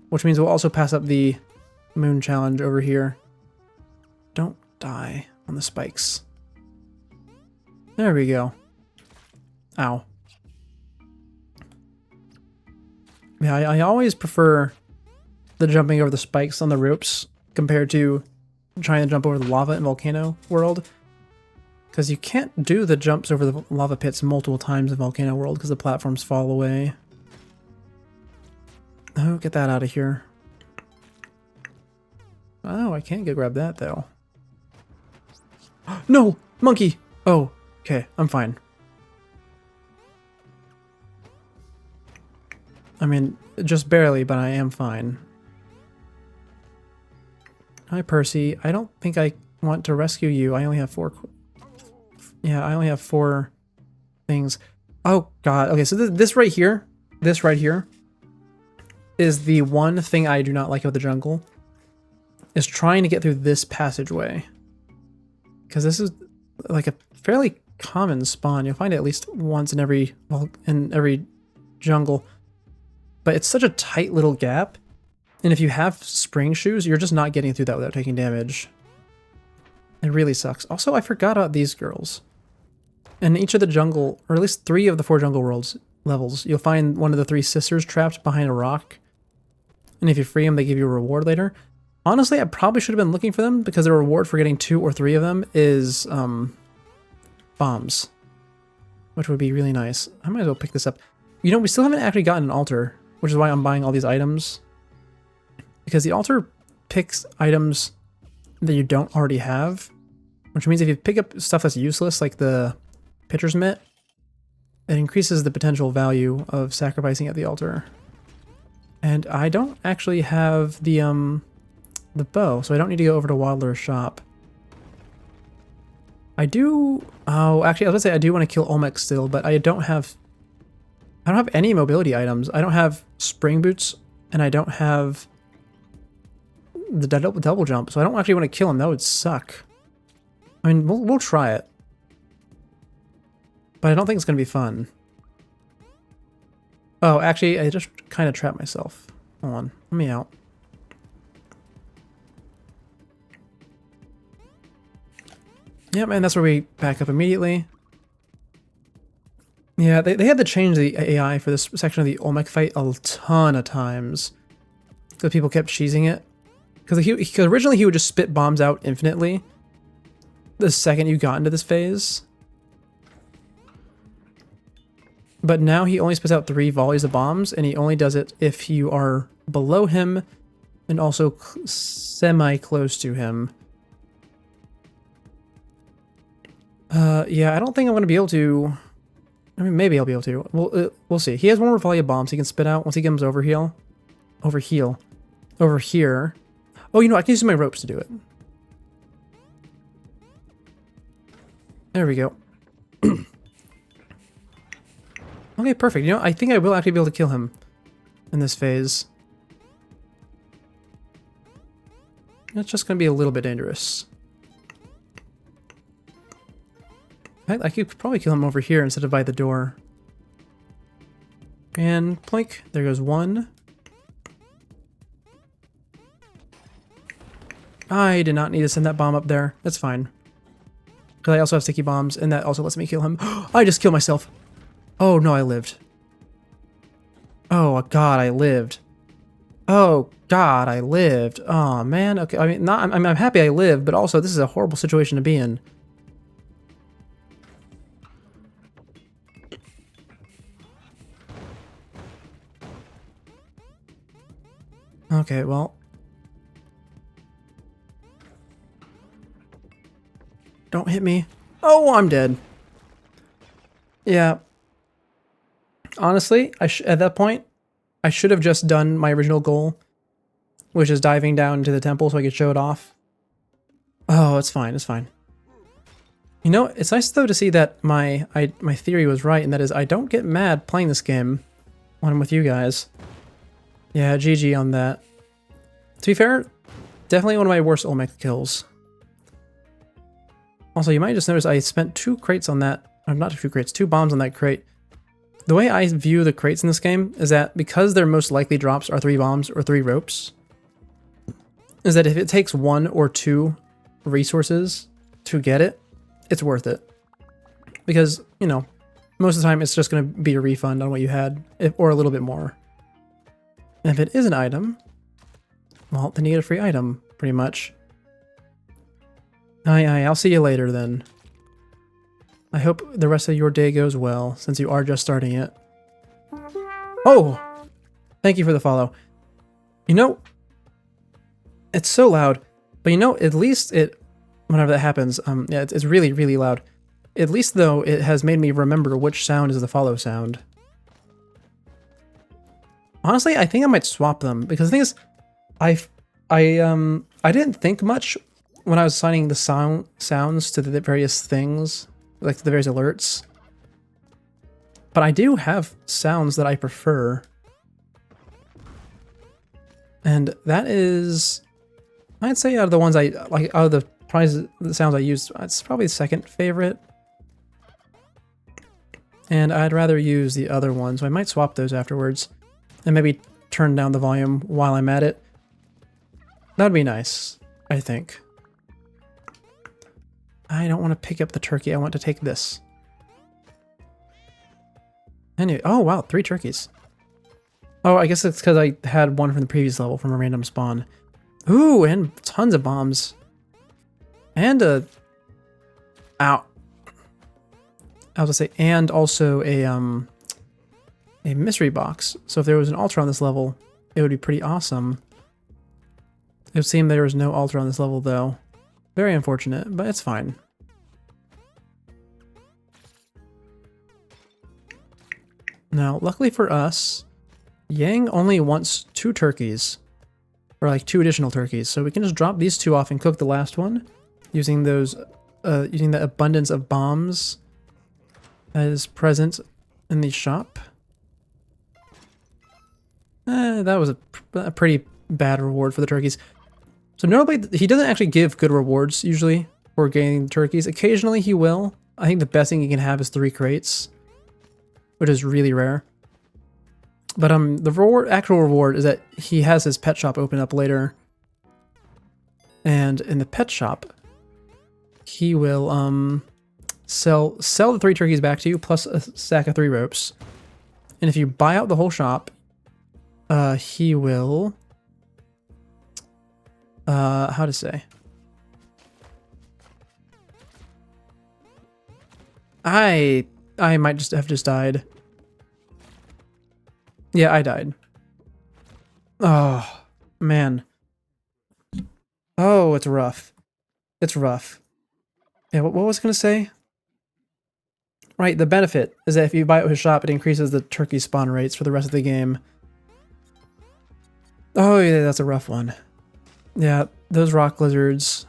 Which means we'll also pass up the moon challenge over here. Don't die on the spikes. There we go. Ow. Yeah, I always prefer the jumping over the spikes on the ropes compared to trying to jump over the lava in Volcano World. Because you can't do the jumps over the lava pits multiple times in Volcano World because the platforms fall away. Oh, get that out of here. Oh, I can't go grab that though. No! Monkey! Oh, okay, I'm fine. I mean, just barely, but I am fine. Hi, Percy. I don't think I want to rescue you. I only have 4... Yeah, I only have 4 things. Oh, God. Okay, so this right here, is the one thing I do not like about the jungle, is trying to get through this passageway. Because this is like a fairly common spawn. You'll find it at least once in every jungle. But it's such a tight little gap. And if you have spring shoes, you're just not getting through that without taking damage. It really sucks. Also, I forgot about these girls. In each of the jungle, or at least 3 of the 4 jungle worlds levels, you'll find one of the 3 sisters trapped behind a rock. And if you free them, they give you a reward later. Honestly, I probably should have been looking for them because the reward for getting 2 or 3 of them is bombs, which would be really nice. I might as well pick this up. You know, we still haven't actually gotten an altar, which is why I'm buying all these items. Because the altar picks items that you don't already have, which means if you pick up stuff that's useless, like the pitcher's mitt, it increases the potential value of sacrificing at the altar. And I don't actually have the bow, so I don't need to go over to Waddler's shop. I do... Oh, actually, I was gonna say I do want to kill Olmec still, but I don't have any mobility items. I don't have spring boots, and I don't have the double jump, so I don't actually want to kill him. That would suck. I mean, we'll try it, but I don't think it's gonna be fun. Oh, actually, I just kind of trapped myself. Hold on, let me out. Yep, and that's where we back up immediately. Yeah, they had to change the AI for this section of the Olmec fight a ton of times, because people kept cheesing it. Because originally he would just spit bombs out infinitely the second you got into this phase. But now he only spits out 3 volleys of bombs, and he only does it if you are below him and also semi-close to him. Yeah, I don't think I'm going to be able to... I mean, maybe I'll be able to. We'll see. He has 1 more volley of bombs he can spit out once he comes over here. Over here. Oh, you know, I can use my ropes to do it. There we go. Okay, perfect. You know, I think I will actually be able to kill him in this phase. It's just going to be a little bit dangerous. I could probably kill him over here instead of by the door. And plink, there goes one. I did not need to send that bomb up there. That's fine. Because I also have sticky bombs, and that also lets me kill him. I just killed myself. Oh, no, I lived. Oh, God, I lived. Oh, God, I lived. Oh, man. Okay, I mean, I'm happy I lived, but also this is a horrible situation to be in. Okay, well. Don't hit me. Oh, I'm dead. Yeah. Honestly, at that point, I should have just done my original goal, which is diving down into the temple so I could show it off. Oh, it's fine. It's fine. You know, it's nice though to see that my theory was right, and that is I don't get mad playing this game when I'm with you guys. Yeah, GG on that. To be fair, definitely one of my worst Olmec kills. Also, you might just notice I spent 2 crates on that. Or not 2 crates, 2 bombs on that crate. The way I view the crates in this game is that because their most likely drops are 3 bombs or 3 ropes, is that if it takes 1 or 2 resources to get it, it's worth it. Because, you know, most of the time it's just going to be a refund on what you had, or a little bit more. And if it is an item, well, then you get a free item, pretty much. Aye, I'll see you later then. I hope the rest of your day goes well, since you are just starting it. Oh! Thank you for the follow. You know, it's so loud, but you know, at least whenever that happens, yeah, it's really, really loud. At least, though, it has made me remember which sound is the follow sound. Honestly, I think I might swap them, because the thing is, I didn't think much when I was assigning the sounds to the various things, like the various alerts. But I do have sounds that I prefer. And that is, I'd say out of the ones I like, out of the sounds I used, it's probably the second favorite. And I'd rather use the other one, so I might swap those afterwards. And maybe turn down the volume while I'm at it. That'd be nice, I think. I don't want to pick up the turkey, I want to take this. Anyway, oh wow, 3 turkeys. Oh, I guess it's because I had one from the previous level from a random spawn. Ooh, and tons of bombs. And a... Ow. I was gonna say, and also a mystery box. So if there was an altar on this level, it would be pretty awesome. It would seem there was no altar on this level though. Very unfortunate, but it's fine. Now, luckily for us, Yang only wants 2 turkeys. Or like 2 additional turkeys. So we can just drop these 2 off and cook the last one. Using those, using the abundance of bombs that is present in the shop. That was a pretty bad reward for the turkeys. So normally, he doesn't actually give good rewards, usually, for gaining turkeys. Occasionally, he will. I think the best thing he can have is 3 crates, which is really rare. But the actual reward is that he has his pet shop open up later. And in the pet shop, he will sell the 3 turkeys back to you, plus a stack of 3 ropes. And if you buy out the whole shop, he will... how to say? I might just have died. Yeah, I died. Oh, man. Oh, it's rough. It's rough. Yeah, what was I going to say? Right, the benefit is that if you buy it with his shop, it increases the turkey spawn rates for the rest of the game. Oh, yeah, that's a rough one. Yeah, those rock lizards.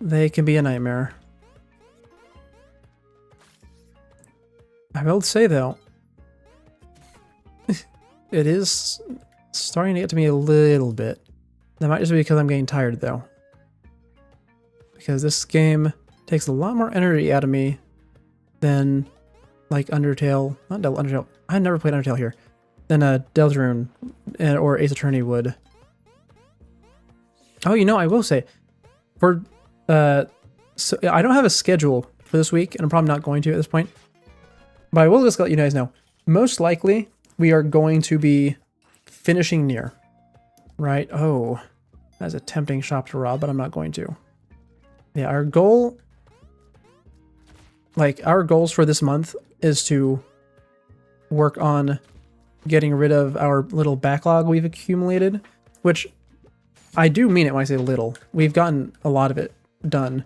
They can be a nightmare. I will say, though, it is starting to get to me a little bit. That might just be because I'm getting tired, though. Because this game takes a lot more energy out of me than, like, Undertale. Not Undertale. I never played Undertale here. Than Deltarune or Ace Attorney would. Oh, you know, I will say, for so I don't have a schedule for this week, and I'm probably not going to at this point. But I will just let you guys know. Most likely, we are going to be finishing Nier. Right? Oh, that's a tempting shop to rob, but I'm not going to. Yeah, our goal, like, our goals for this month is to work on getting rid of our little backlog we've accumulated, which I do mean it when I say little. We've gotten a lot of it done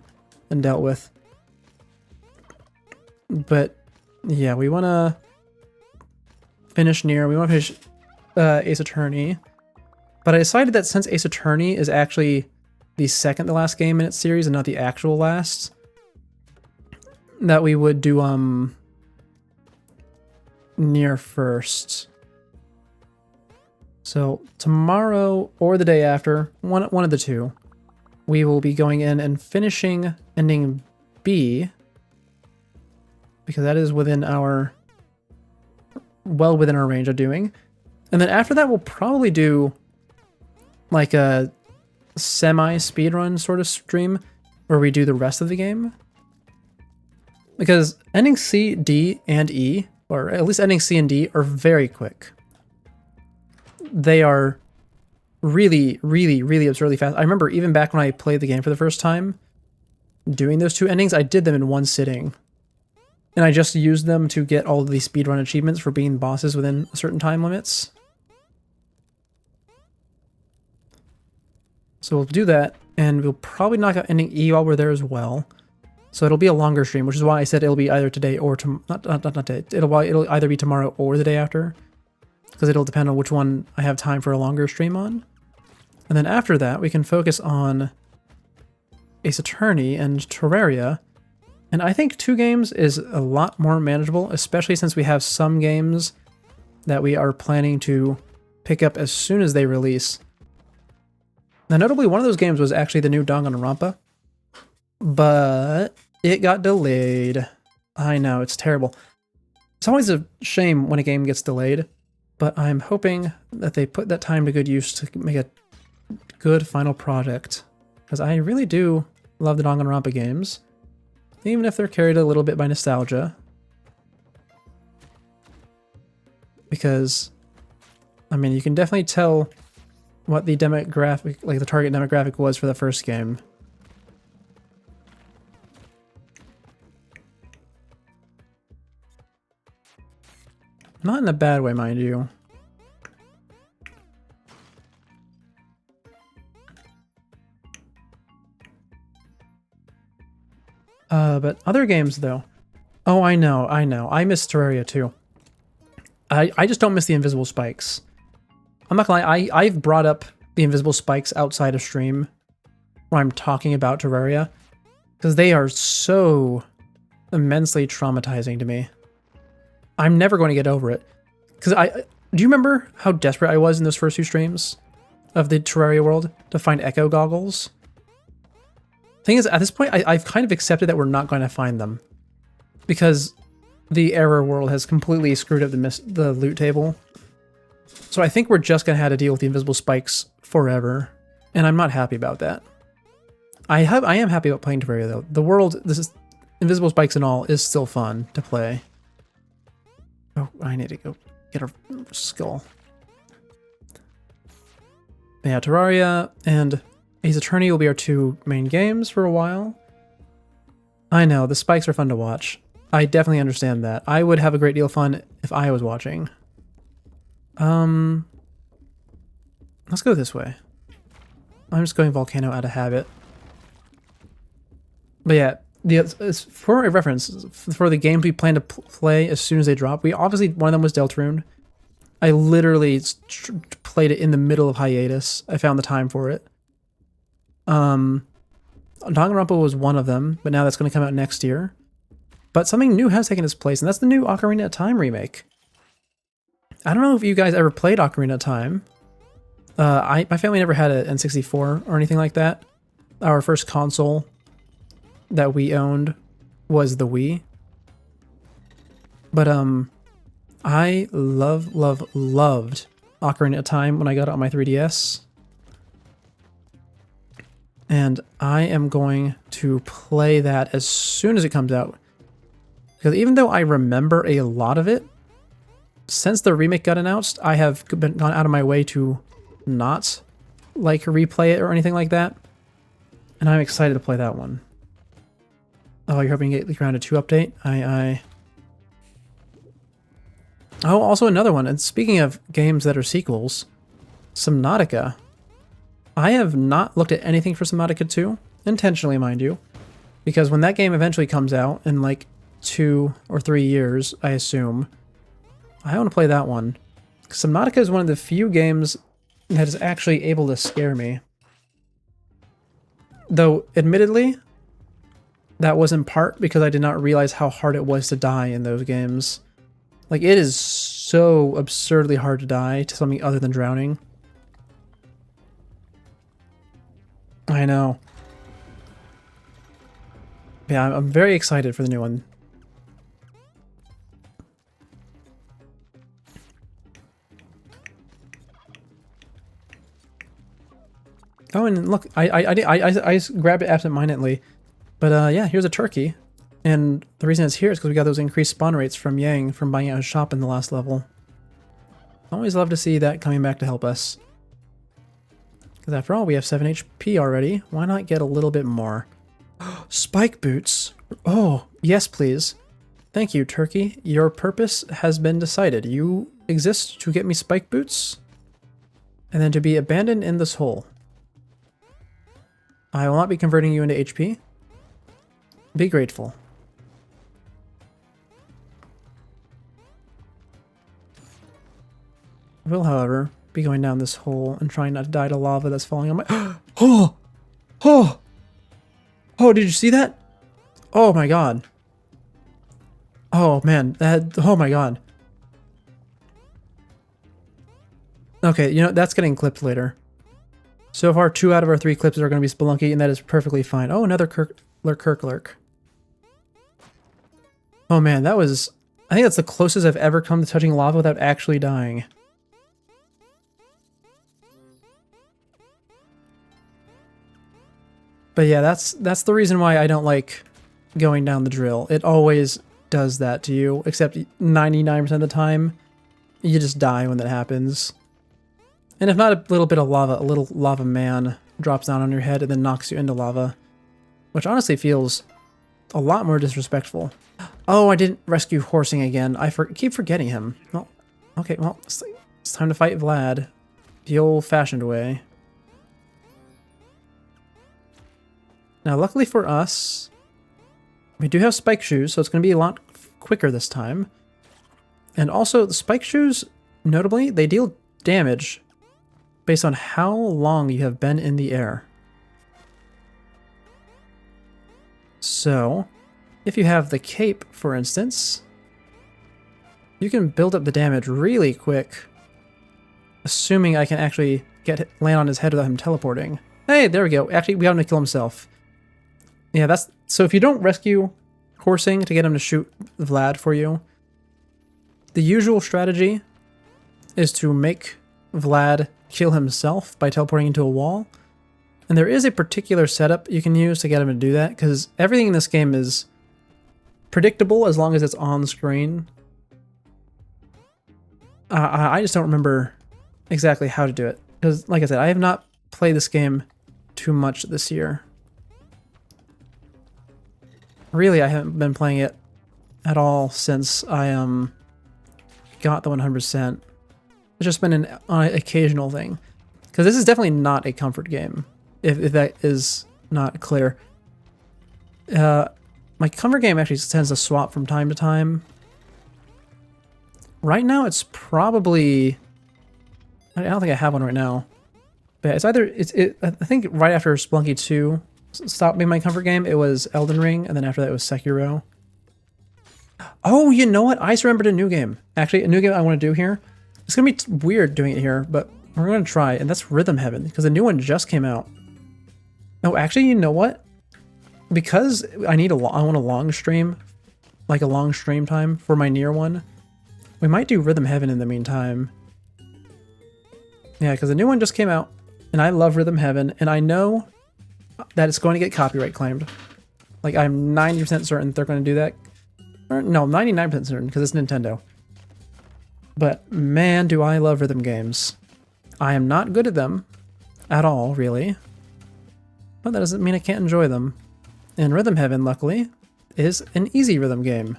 and dealt with. But yeah, we want to finish Nier. We want to finish Ace Attorney. But I decided that since Ace Attorney is actually the second to last game in its series and not the actual last, that we would do Nier first. So tomorrow or the day after, one of the two, we will be going in and finishing ending B, because that is within our, well within our range of doing. And then after that, we'll probably do like a semi-speedrun sort of stream where we do the rest of the game. Because ending C, D, and E, or at least ending C and D, are very quick. They are really, really, really absurdly fast. I remember even back when I played the game for the first time, doing those two endings, I did them in one sitting. And I just used them to get all of the speedrun achievements for being bosses within certain time limits. So we'll do that, and we'll probably knock out ending E while we're there as well. So it'll be a longer stream, which is why I said it'll be either today or not today. It'll either be tomorrow or the day after, because it'll depend on which one I have time for a longer stream on. And then after that, we can focus on Ace Attorney and Terraria. And I think 2 games is a lot more manageable, especially since we have some games that we are planning to pick up as soon as they release. Now, notably, one of those games was actually the new Danganronpa, but it got delayed. I know, it's terrible. It's always a shame when a game gets delayed, but I'm hoping that they put that time to good use to make a good final project, because I really do love the Danganronpa games, even if they're carried a little bit by nostalgia. Because, I mean, you can definitely tell what the demographic, like the target demographic was for the first game. Not in a bad way, mind you. But other games, though. Oh, I know. I miss Terraria, too. I just don't miss the invisible spikes. I'm not gonna lie, I've brought up the invisible spikes outside of stream when I'm talking about Terraria, because they are so immensely traumatizing to me. I'm never going to get over it. Because do you remember how desperate I was in those first 2 streams of the Terraria world to find Echo goggles? Thing is, at this point, I've kind of accepted that we're not going to find them, because the error world has completely screwed up the loot table. So I think we're just going to have to deal with the invisible spikes forever, and I'm not happy about that. I am happy about playing Terraria, though. The world, invisible spikes and all, is still fun to play. Oh, I need to go get a skull. But yeah, Terraria and Ace Attorney will be our 2 main games for a while. I know, the spikes are fun to watch. I definitely understand that. I would have a great deal of fun if I was watching. Let's go this way. I'm just going Volcano out of habit. But yeah, for a reference, for the games we plan to play as soon as they drop, obviously one of them was Deltarune. I literally played it in the middle of hiatus. I found the time for it. Danganronpa was one of them, but now that's going to come out next year. But something new has taken its place, and that's the new Ocarina of Time remake. I don't know if you guys ever played Ocarina of Time, My family never had an N64 or anything like that. Our first console that we owned was the Wii. But I loved Ocarina of Time when I got it on my 3DS. And I am going to play that as soon as it comes out. Because even though I remember a lot of it, since the remake got announced, I have gone out of my way to not like replay it or anything like that. And I'm excited to play that one. Oh, you're hoping to get the Grounded 2 update? Oh, also another one. And speaking of games that are sequels, Subnautica. I have not looked at anything for Subnautica 2, intentionally, mind you, because when that game eventually comes out in like 2 or 3 years, I assume, I want to play that one. Subnautica is one of the few games that is actually able to scare me. Though, admittedly, that was in part because I did not realize how hard it was to die in those games. Like, it is so absurdly hard to die to something other than drowning. I know. Yeah, I'm very excited for the new one. Oh, and look, I grabbed it absentmindedly. But yeah, here's a turkey. And the reason it's here is because we got those increased spawn rates from Yang from buying out his shop in the last level. Always love to see that coming back to help us. Because after all, we have 7 HP already. Why not get a little bit more? Spike boots! Oh, yes please. Thank you, turkey. Your purpose has been decided. You exist to get me spike boots, and then to be abandoned in this hole. I will not be converting you into HP. Be grateful. I will, however, be going down this hole and trying not to die to lava that's falling on my... Oh! Oh! Oh, did you see that? Oh my god. Oh man, oh my god. Okay, you know, that's getting clipped later. So far, 2 out of our 3 clips are going to be Spelunky, and that is perfectly fine. Oh, another Kirk-lurk. Oh man, that was... I think that's the closest I've ever come to touching lava without actually dying. But yeah, that's the reason why I don't like going down the drill. It always does that to you, except 99% of the time, you just die when that happens. And if not a little bit of lava, a little lava man drops down on your head and then knocks you into lava. Which honestly feels a lot more disrespectful. Oh, I didn't rescue Horsing again. I keep forgetting him. Well, okay, well, it's time to fight Vlad the old-fashioned way. Now, luckily for us, we do have spike shoes, so it's going to be a lot quicker this time. And also, the spike shoes, notably, they deal damage based on how long you have been in the air. So, if you have the cape, for instance, you can build up the damage really quick, assuming I can actually land on his head without him teleporting. Hey, there we go. Actually, we got him to kill himself. Yeah, that's... So if you don't rescue Horsing to get him to shoot Vlad for you, the usual strategy is to make Vlad kill himself by teleporting into a wall. And there is a particular setup you can use to get him to do that, because everything in this game is predictable as long as it's on screen. I just don't remember exactly how to do it, because like I said, I have not played this game too much this year. Really, I haven't been playing it at all since I got the 100%. It's just been an occasional thing. Because this is definitely not a comfort game, if that is not clear. My comfort game actually tends to swap from time to time. Right now, it's probably... I don't think I have one right now. But it's either... I think right after Spelunky 2 stopped being my comfort game, it was Elden Ring, and then after that it was Sekiro. Oh, you know what? I just remembered a new game. Actually, a new game I want to do here. It's going to be weird doing it here, but we're gonna try, and that's Rhythm Heaven, because the new one just came out. Oh, actually, you know what? Because I want a long stream, like a long stream time for my near one, we might do Rhythm Heaven in the meantime. Yeah, because the new one just came out, and I love Rhythm Heaven, and I know that it's going to get copyright claimed. Like, I'm 90% certain they're going to do that. Or, no, 99% certain, because it's Nintendo. But, man, do I love rhythm games. I am not good at them at all, really. But that doesn't mean I can't enjoy them. And Rhythm Heaven, luckily, is an easy rhythm game.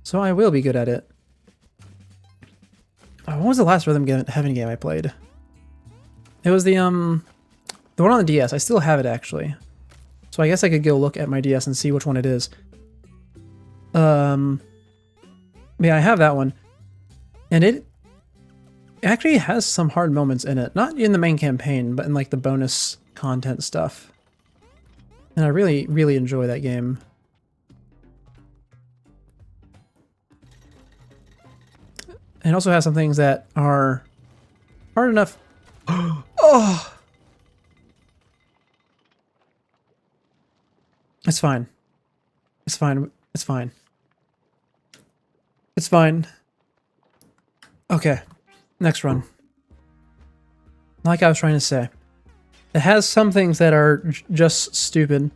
So I will be good at it. Oh, what was the last Heaven game I played? It was the one on the DS. I still have it, actually. So I guess I could go look at my DS and see which one it is. Yeah, I have that one. And it actually has some hard moments in it. Not in the main campaign, but in like the bonus content stuff. And I really, really enjoy that game. And it also has some things that are hard enough. Oh! It's fine. It's fine. It's fine. It's fine. Okay. Next run. Like I was trying to say. It has some things that are just stupid.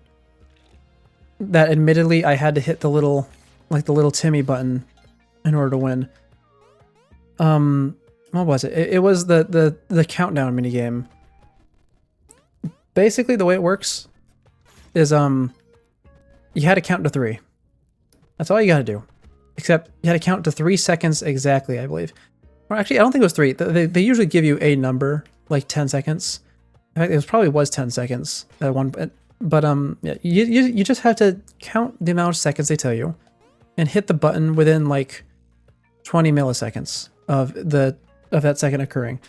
That admittedly I had to hit the little, like the little Timmy button in order to win. What was it? It was the countdown minigame. Basically the way it works is you had to count to 3. That's all you gotta do. Except you had to count to 3 seconds exactly, I believe. Or actually, I don't think it was 3. They usually give you a number, like 10 seconds. In fact, it probably was 10 seconds at one point. But yeah, you just have to count the amount of seconds they tell you, and hit the button within like 20 milliseconds of that second occurring.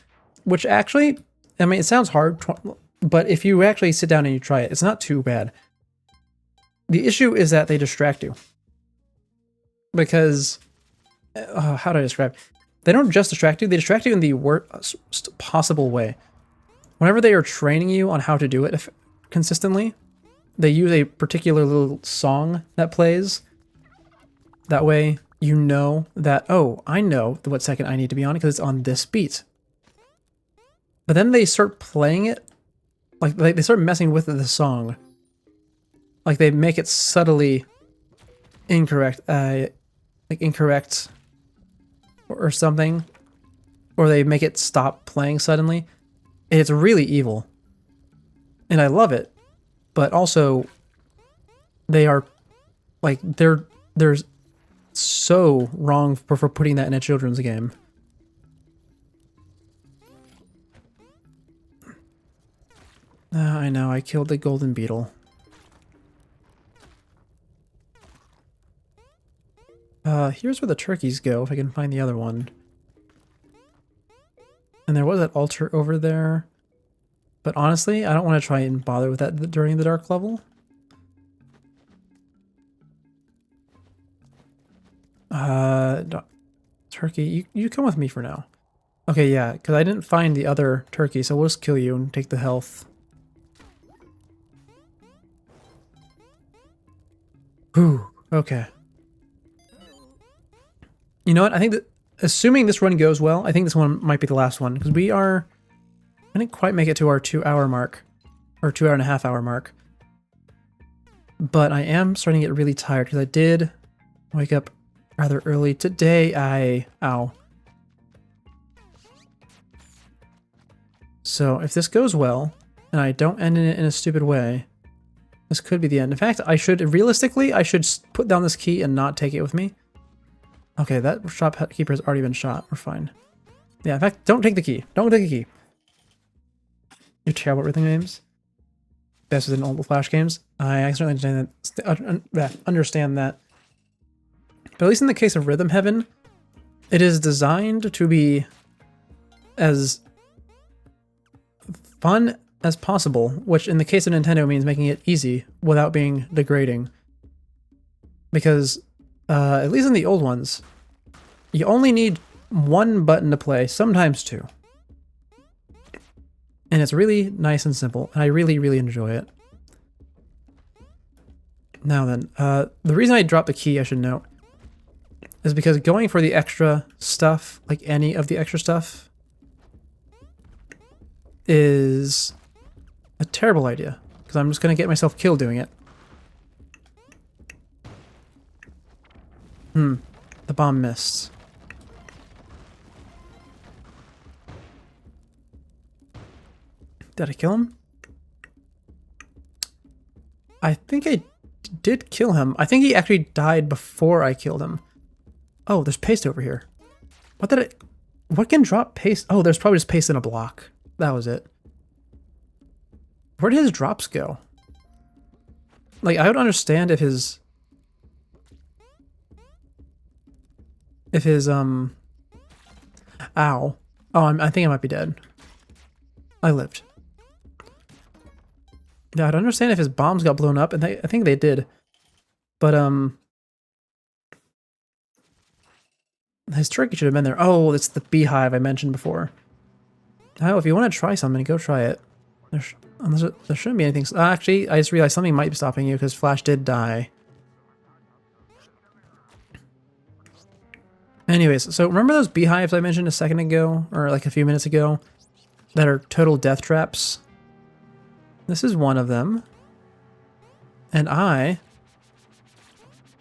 Which actually, I mean, it sounds hard, but if you actually sit down and you try it, it's not too bad. The issue is that they distract you. Because, how do I describe? They don't just distract you, they distract you in the worst possible way. Whenever they are training you on how to do it consistently, they use a particular little song that plays. That way, you know that, oh, I know what second I need to be on because it's on this beat. But then they start playing it, like they start messing with the song. Like they make it subtly incorrect, like incorrect or something. Or they make it stop playing suddenly. And it's really evil. And I love it. But also, they are, like, they're so wrong for putting that in a children's game. I know, I killed the golden beetle. Here's where the turkeys go, if I can find the other one. And there was that altar over there. But honestly, I don't want to try and bother with that during the dark level. Turkey, you come with me for now. Okay, yeah, because I didn't find the other turkey, so we'll just kill you and take the health. Whew, okay. You know what? I think that, assuming this run goes well, I think this one might be the last one, because I didn't quite make it to our 2-hour mark, or 2.5 hour mark. But I am starting to get really tired, because I did wake up rather early today. Ow. So if this goes well, and I don't end it in a stupid way, this could be the end. In fact, realistically, I should put down this key and not take it with me. Okay, that shopkeeper has already been shot. We're fine. Yeah, in fact, don't take the key. Don't take the key. You're terrible at rhythm games. Best within old Flash games. I certainly understand that. But at least in the case of Rhythm Heaven, it is designed to be as fun as possible, which in the case of Nintendo means making it easy without being degrading. Because, at least in the old ones, you only need one button to play, sometimes 2. And it's really nice and simple, and I really, really enjoy it. Now then, the reason I dropped the key, I should note, is because going for the extra stuff, like any of the extra stuff, is a terrible idea, because I'm just going to get myself killed doing it. The bomb missed. Did I kill him? I think I did kill him. I think he actually died before I killed him. Oh, there's paste over here. What can drop paste? Oh, there's probably just paste in a block. That was it. Where did his drops go? Like, I would understand if his... Ow. Oh, I think I might be dead. I lived. Yeah, I'd understand if his bombs got blown up, and I think they did. But, his turkey should have been there. Oh, it's the beehive I mentioned before. Oh, if you want to try something, go try it. There shouldn't be anything. Actually, I just realized something might be stopping you, because Flash did die. Anyways, so remember those beehives I mentioned a second ago, or like a few minutes ago, that are total death traps? This is one of them. And I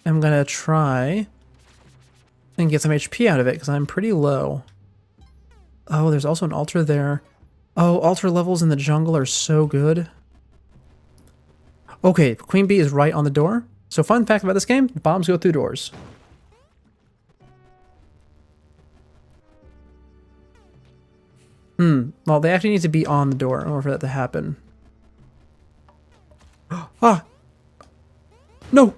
am gonna try and get some HP out of it, because I'm pretty low. Oh, there's also an altar there. Oh, altar levels in the jungle are so good. Okay, Queen Bee is right on the door. So fun fact about this game, bombs go through doors. Well, they actually need to be on the door in order for that to happen. Ah! No!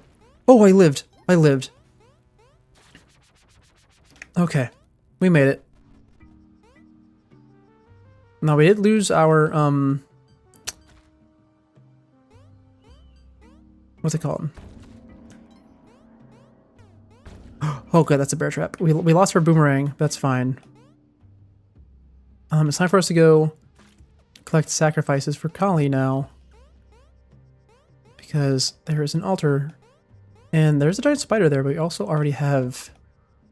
Oh, I lived. I lived. Okay. We made it. Now, we did lose our, what's it called? Oh, good, that's a bear trap. We lost our boomerang. That's fine. It's time for us to go collect sacrifices for Kali now. Because there is an altar. And there's a giant spider there, but we also already have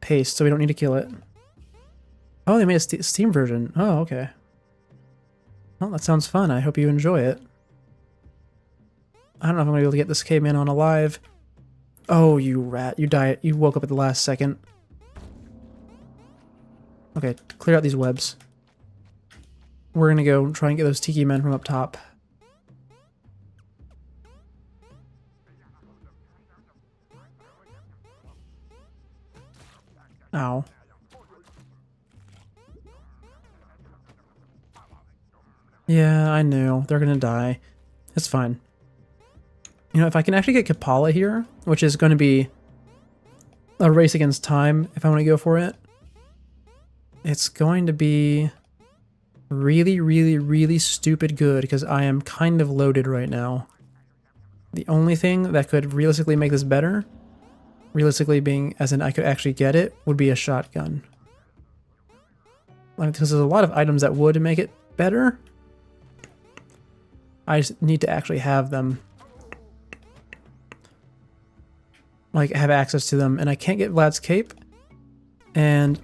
paste, so we don't need to kill it. Oh, they made a Steam version. Oh, okay. Well, that sounds fun. I hope you enjoy it. I don't know if I'm going to be able to get this caveman on alive. Oh, you rat. You died. You woke up at the last second. Okay, clear out these webs. We're going to go try and get those tiki men from up top. Ow. Yeah, I knew. They're gonna die. It's fine. You know, if I can actually get Kapala here, which is going to be a race against time if I want to go for it, it's going to be really, really, really stupid good because I am kind of loaded right now. The only thing that could realistically make this better, realistically being as in I could actually get it, would be a shotgun. Like, because there's a lot of items that would make it better. I just need to actually have them. Like, have access to them. And I can't get Vlad's cape. And,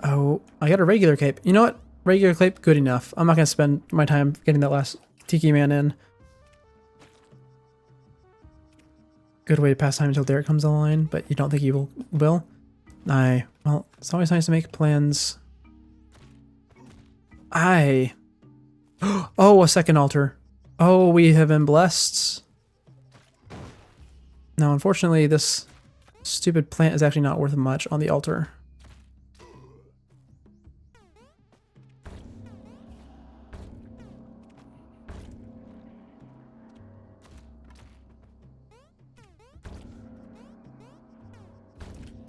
oh, I got a regular cape. You know what? Regular cape, good enough. I'm not going to spend my time getting that last Tiki Man in. Good way to pass time until Derek comes online, but you don't think he will? Well, it's always nice to make plans. Oh, a second altar. Oh, we have been blessed. Now, unfortunately, this stupid plant is actually not worth much on the altar.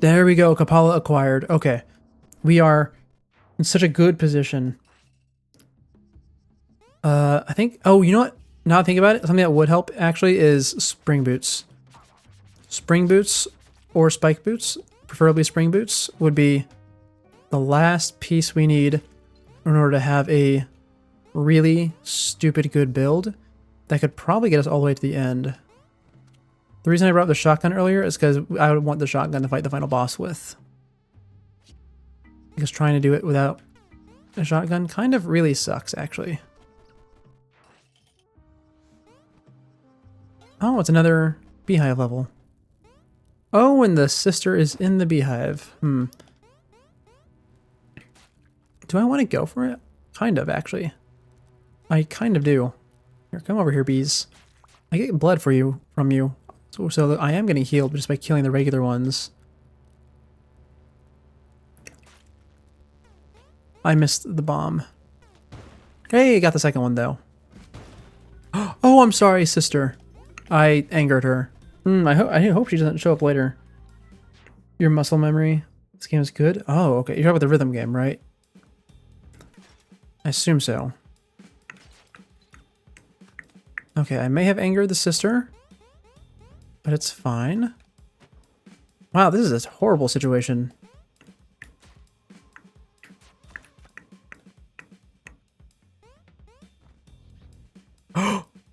There we go, Kapala acquired. Okay. We are in such a good position. I think, oh, you know what? Now I think about it, something that would help actually is spring boots. Spring boots or spike boots, preferably spring boots, would be the last piece we need in order to have a really stupid good build that could probably get us all the way to the end. The reason I brought up the shotgun earlier is because I would want the shotgun to fight the final boss with. Because trying to do it without a shotgun kind of really sucks, actually. Oh, it's another beehive level. Oh, and the sister is in the beehive. Do I want to go for it? Kind of, actually. I kind of do. Here, come over here, bees. I get blood from you. So I am getting healed just by killing the regular ones. I missed the bomb. Hey, got the second one, though. Oh, I'm sorry, sister. I angered her. I hope she doesn't show up later. Your muscle memory. This game is good. Oh, okay. You're talking about the rhythm game, right? I assume so. Okay, I may have angered the sister, but it's fine. Wow, this is a horrible situation.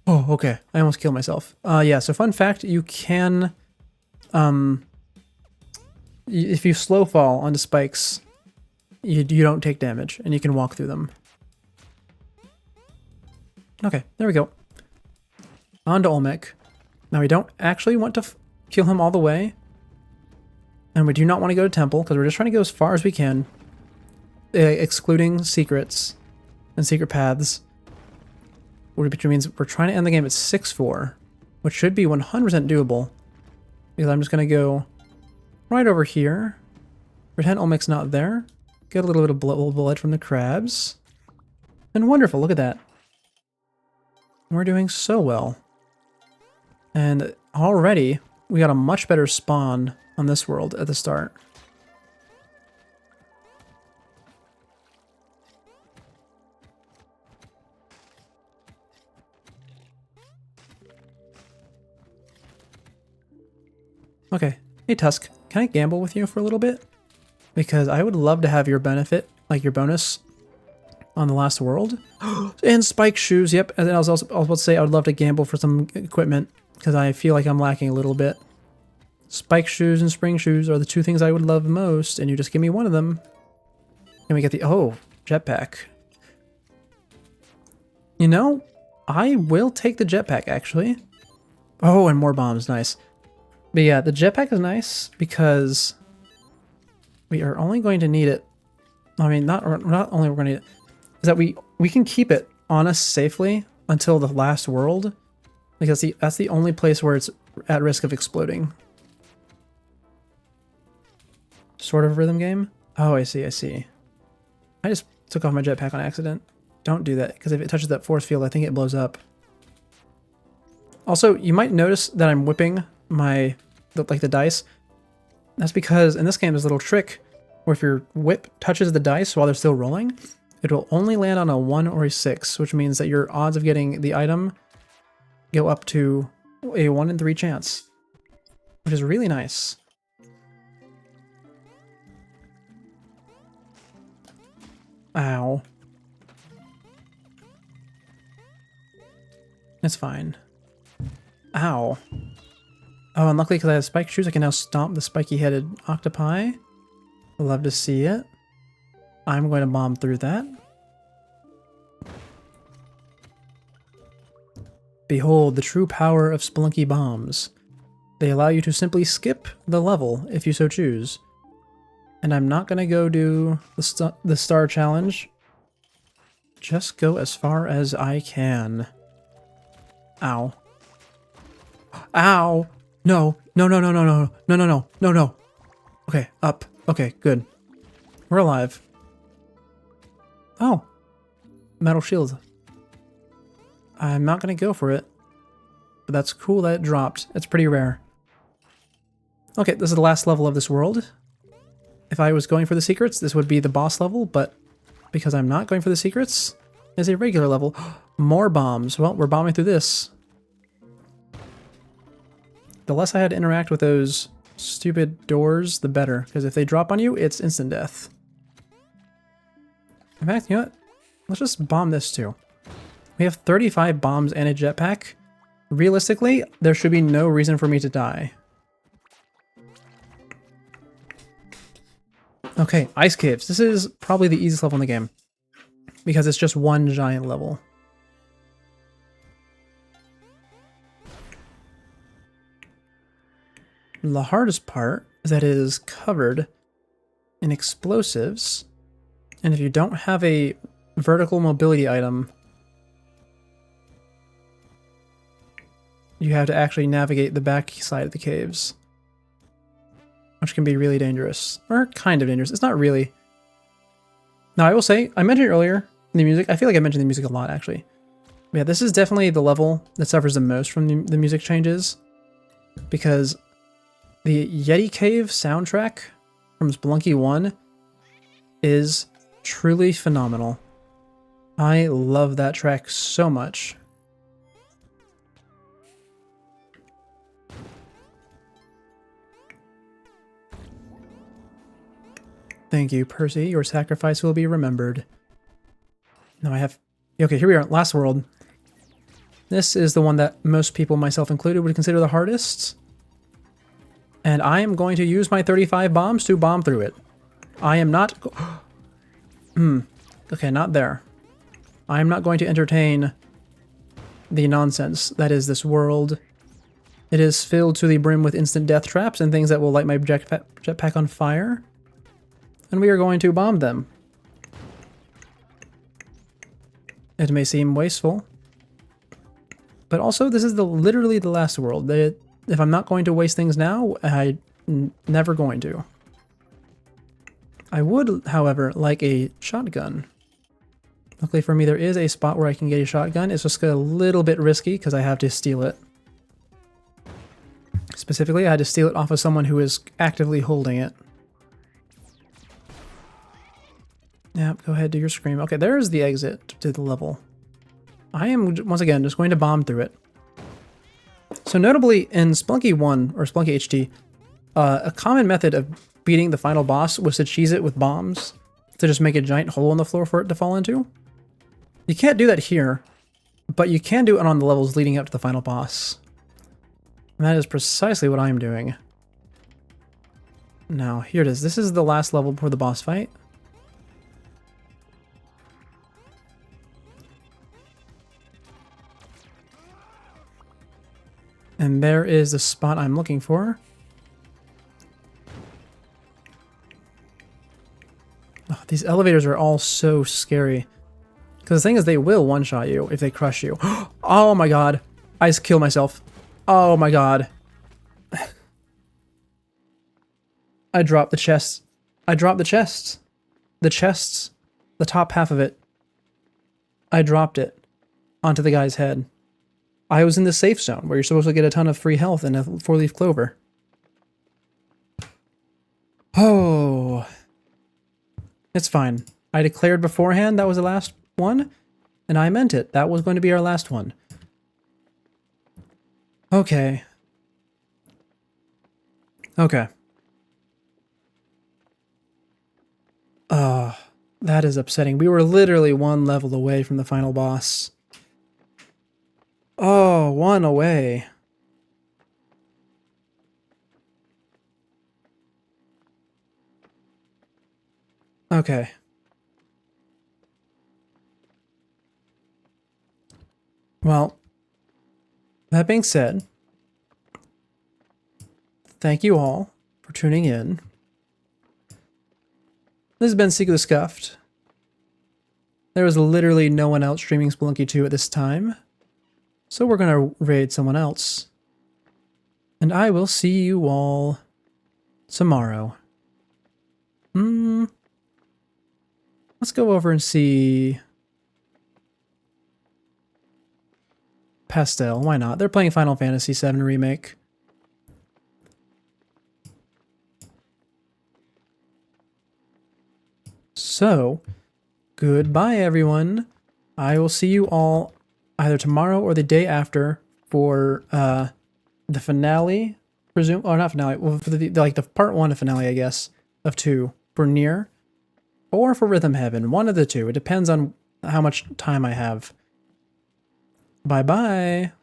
Oh, okay. I almost killed myself. Yeah, so fun fact, you can, if you slow fall onto spikes, you don't take damage, and you can walk through them. Okay, there we go. On to Olmec. Now we don't actually want to kill him all the way, and we do not want to go to Temple, because we're just trying to go as far as we can, excluding secrets and secret paths. Which means we're trying to end the game at 6-4, which should be 100% doable. Because I'm just going to go right over here. Pretend Olmec's not there. Get a little bit of blood from the crabs. And wonderful, look at that. We're doing so well. And already, we got a much better spawn on this world at the start. Okay. Hey, Tusk, can I gamble with you for a little bit? Because I would love to have your benefit, like your bonus, on the last world. And spike shoes, yep. And then I was about to say I would love to gamble for some equipment, because I feel like I'm lacking a little bit. Spike shoes and spring shoes are the two things I would love most, and you just give me one of them. And we get the, oh, jetpack. You know, I will take the jetpack, actually. Oh, and more bombs, nice. But yeah, the jetpack is nice because we are only going to need it. I mean, not only we're going to need it, is that we can keep it on us safely until the last world, because that's the only place where it's at risk of exploding. Sort of rhythm game? Oh, I see, I see. I just took off my jetpack on accident. Don't do that, because if it touches that force field, I think it blows up. Also, you might notice that I'm whipping my the dice. That's because in this game there's a little trick where if your whip touches the dice while they're still rolling, it will only land on a 1 or a 6, which means that your odds of getting the item go up to a 1 in 3 chance, which is really nice. Ow. It's fine. Ow. Oh, and luckily because I have spike shoes, I can now stomp the spiky-headed octopi. Love to see it. I'm going to bomb through that. Behold the true power of Spelunky bombs. They allow you to simply skip the level if you so choose. And I'm not going to go do the star challenge. Just go as far as I can. Ow. Ow! No, no, no, no, no, no, no, no, no, no, no. Okay, up. Okay, good. We're alive. Oh. Metal shield. I'm not going to go for it. But that's cool that it dropped. It's pretty rare. Okay, this is the last level of this world. If I was going for the secrets, this would be the boss level, but because I'm not going for the secrets, it's a regular level. More bombs. Well, we're bombing through this. The less I had to interact with those stupid doors, the better. Because if they drop on you, it's instant death. In fact, you know what? Let's just bomb this too. We have 35 bombs and a jetpack. Realistically, there should be no reason for me to die. Okay, ice caves. This is probably the easiest level in the game because it's just one giant level. The hardest part is that it is covered in explosives, and if you don't have a vertical mobility item, you have to actually navigate the back side of the caves, which can be really dangerous, or kind of dangerous. It's not really. Now, I will say, I mentioned earlier in the music, I feel like I mentioned the music a lot, actually. But yeah, this is definitely the level that suffers the most from the music changes, because the Yeti Cave soundtrack from Spelunky 1 is truly phenomenal. I love that track so much. Thank you, Percy. Your sacrifice will be remembered. Now I have... Okay, here we are. Last world. This is the one that most people, myself included, would consider the hardest. And I am going to use my 35 bombs to bomb through it. I am not... Okay, not there. I am not going to entertain the nonsense that is this world. It is filled to the brim with instant death traps and things that will light my jetpack on fire. And we are going to bomb them. It may seem wasteful, but also this is literally the last world. If I'm not going to waste things now, I'm never going to. I would, however, like a shotgun. Luckily for me, there is a spot where I can get a shotgun. It's just a little bit risky because I have to steal it. Specifically, I had to steal it off of someone who is actively holding it. Yep, go ahead, do your scream. Okay, there's the exit to the level. I am, once again, just going to bomb through it. So notably, in Spelunky 1, or Spelunky HD, a common method of beating the final boss was to cheese it with bombs, to just make a giant hole in the floor for it to fall into. You can't do that here, but you can do it on the levels leading up to the final boss. And that is precisely what I'm doing. Now, here it is. This is the last level before the boss fight. And there is the spot I'm looking for. Oh, these elevators are all so scary. Because the thing is, they will one-shot you if they crush you. Oh my god. I just killed myself. Oh my god. I dropped the chest. I dropped the chest. The chests. The top half of it. I dropped it onto the guy's head. I was in the safe zone where you're supposed to get a ton of free health and a 4-leaf clover. Oh. It's fine. I declared beforehand that was the last one, and I meant it. That was going to be our last one. Okay. Okay. That is upsetting. We were literally one level away from the final boss. Oh, one away. Okay. Well, that being said, thank you all for tuning in. This has been Siku the Scuffed. There was literally no one else streaming Spelunky 2 at this time, so we're gonna raid someone else. And I will see you all tomorrow. Let's go over and see Pastel. Why not? They're playing Final Fantasy VII Remake. So, goodbye everyone. I will see you all either tomorrow or the day after for the finale, or not finale, well, for the part 1 of finale, I guess, of 2 for Nier, or for Rhythm Heaven, one of the two. It depends on how much time I have. Bye bye.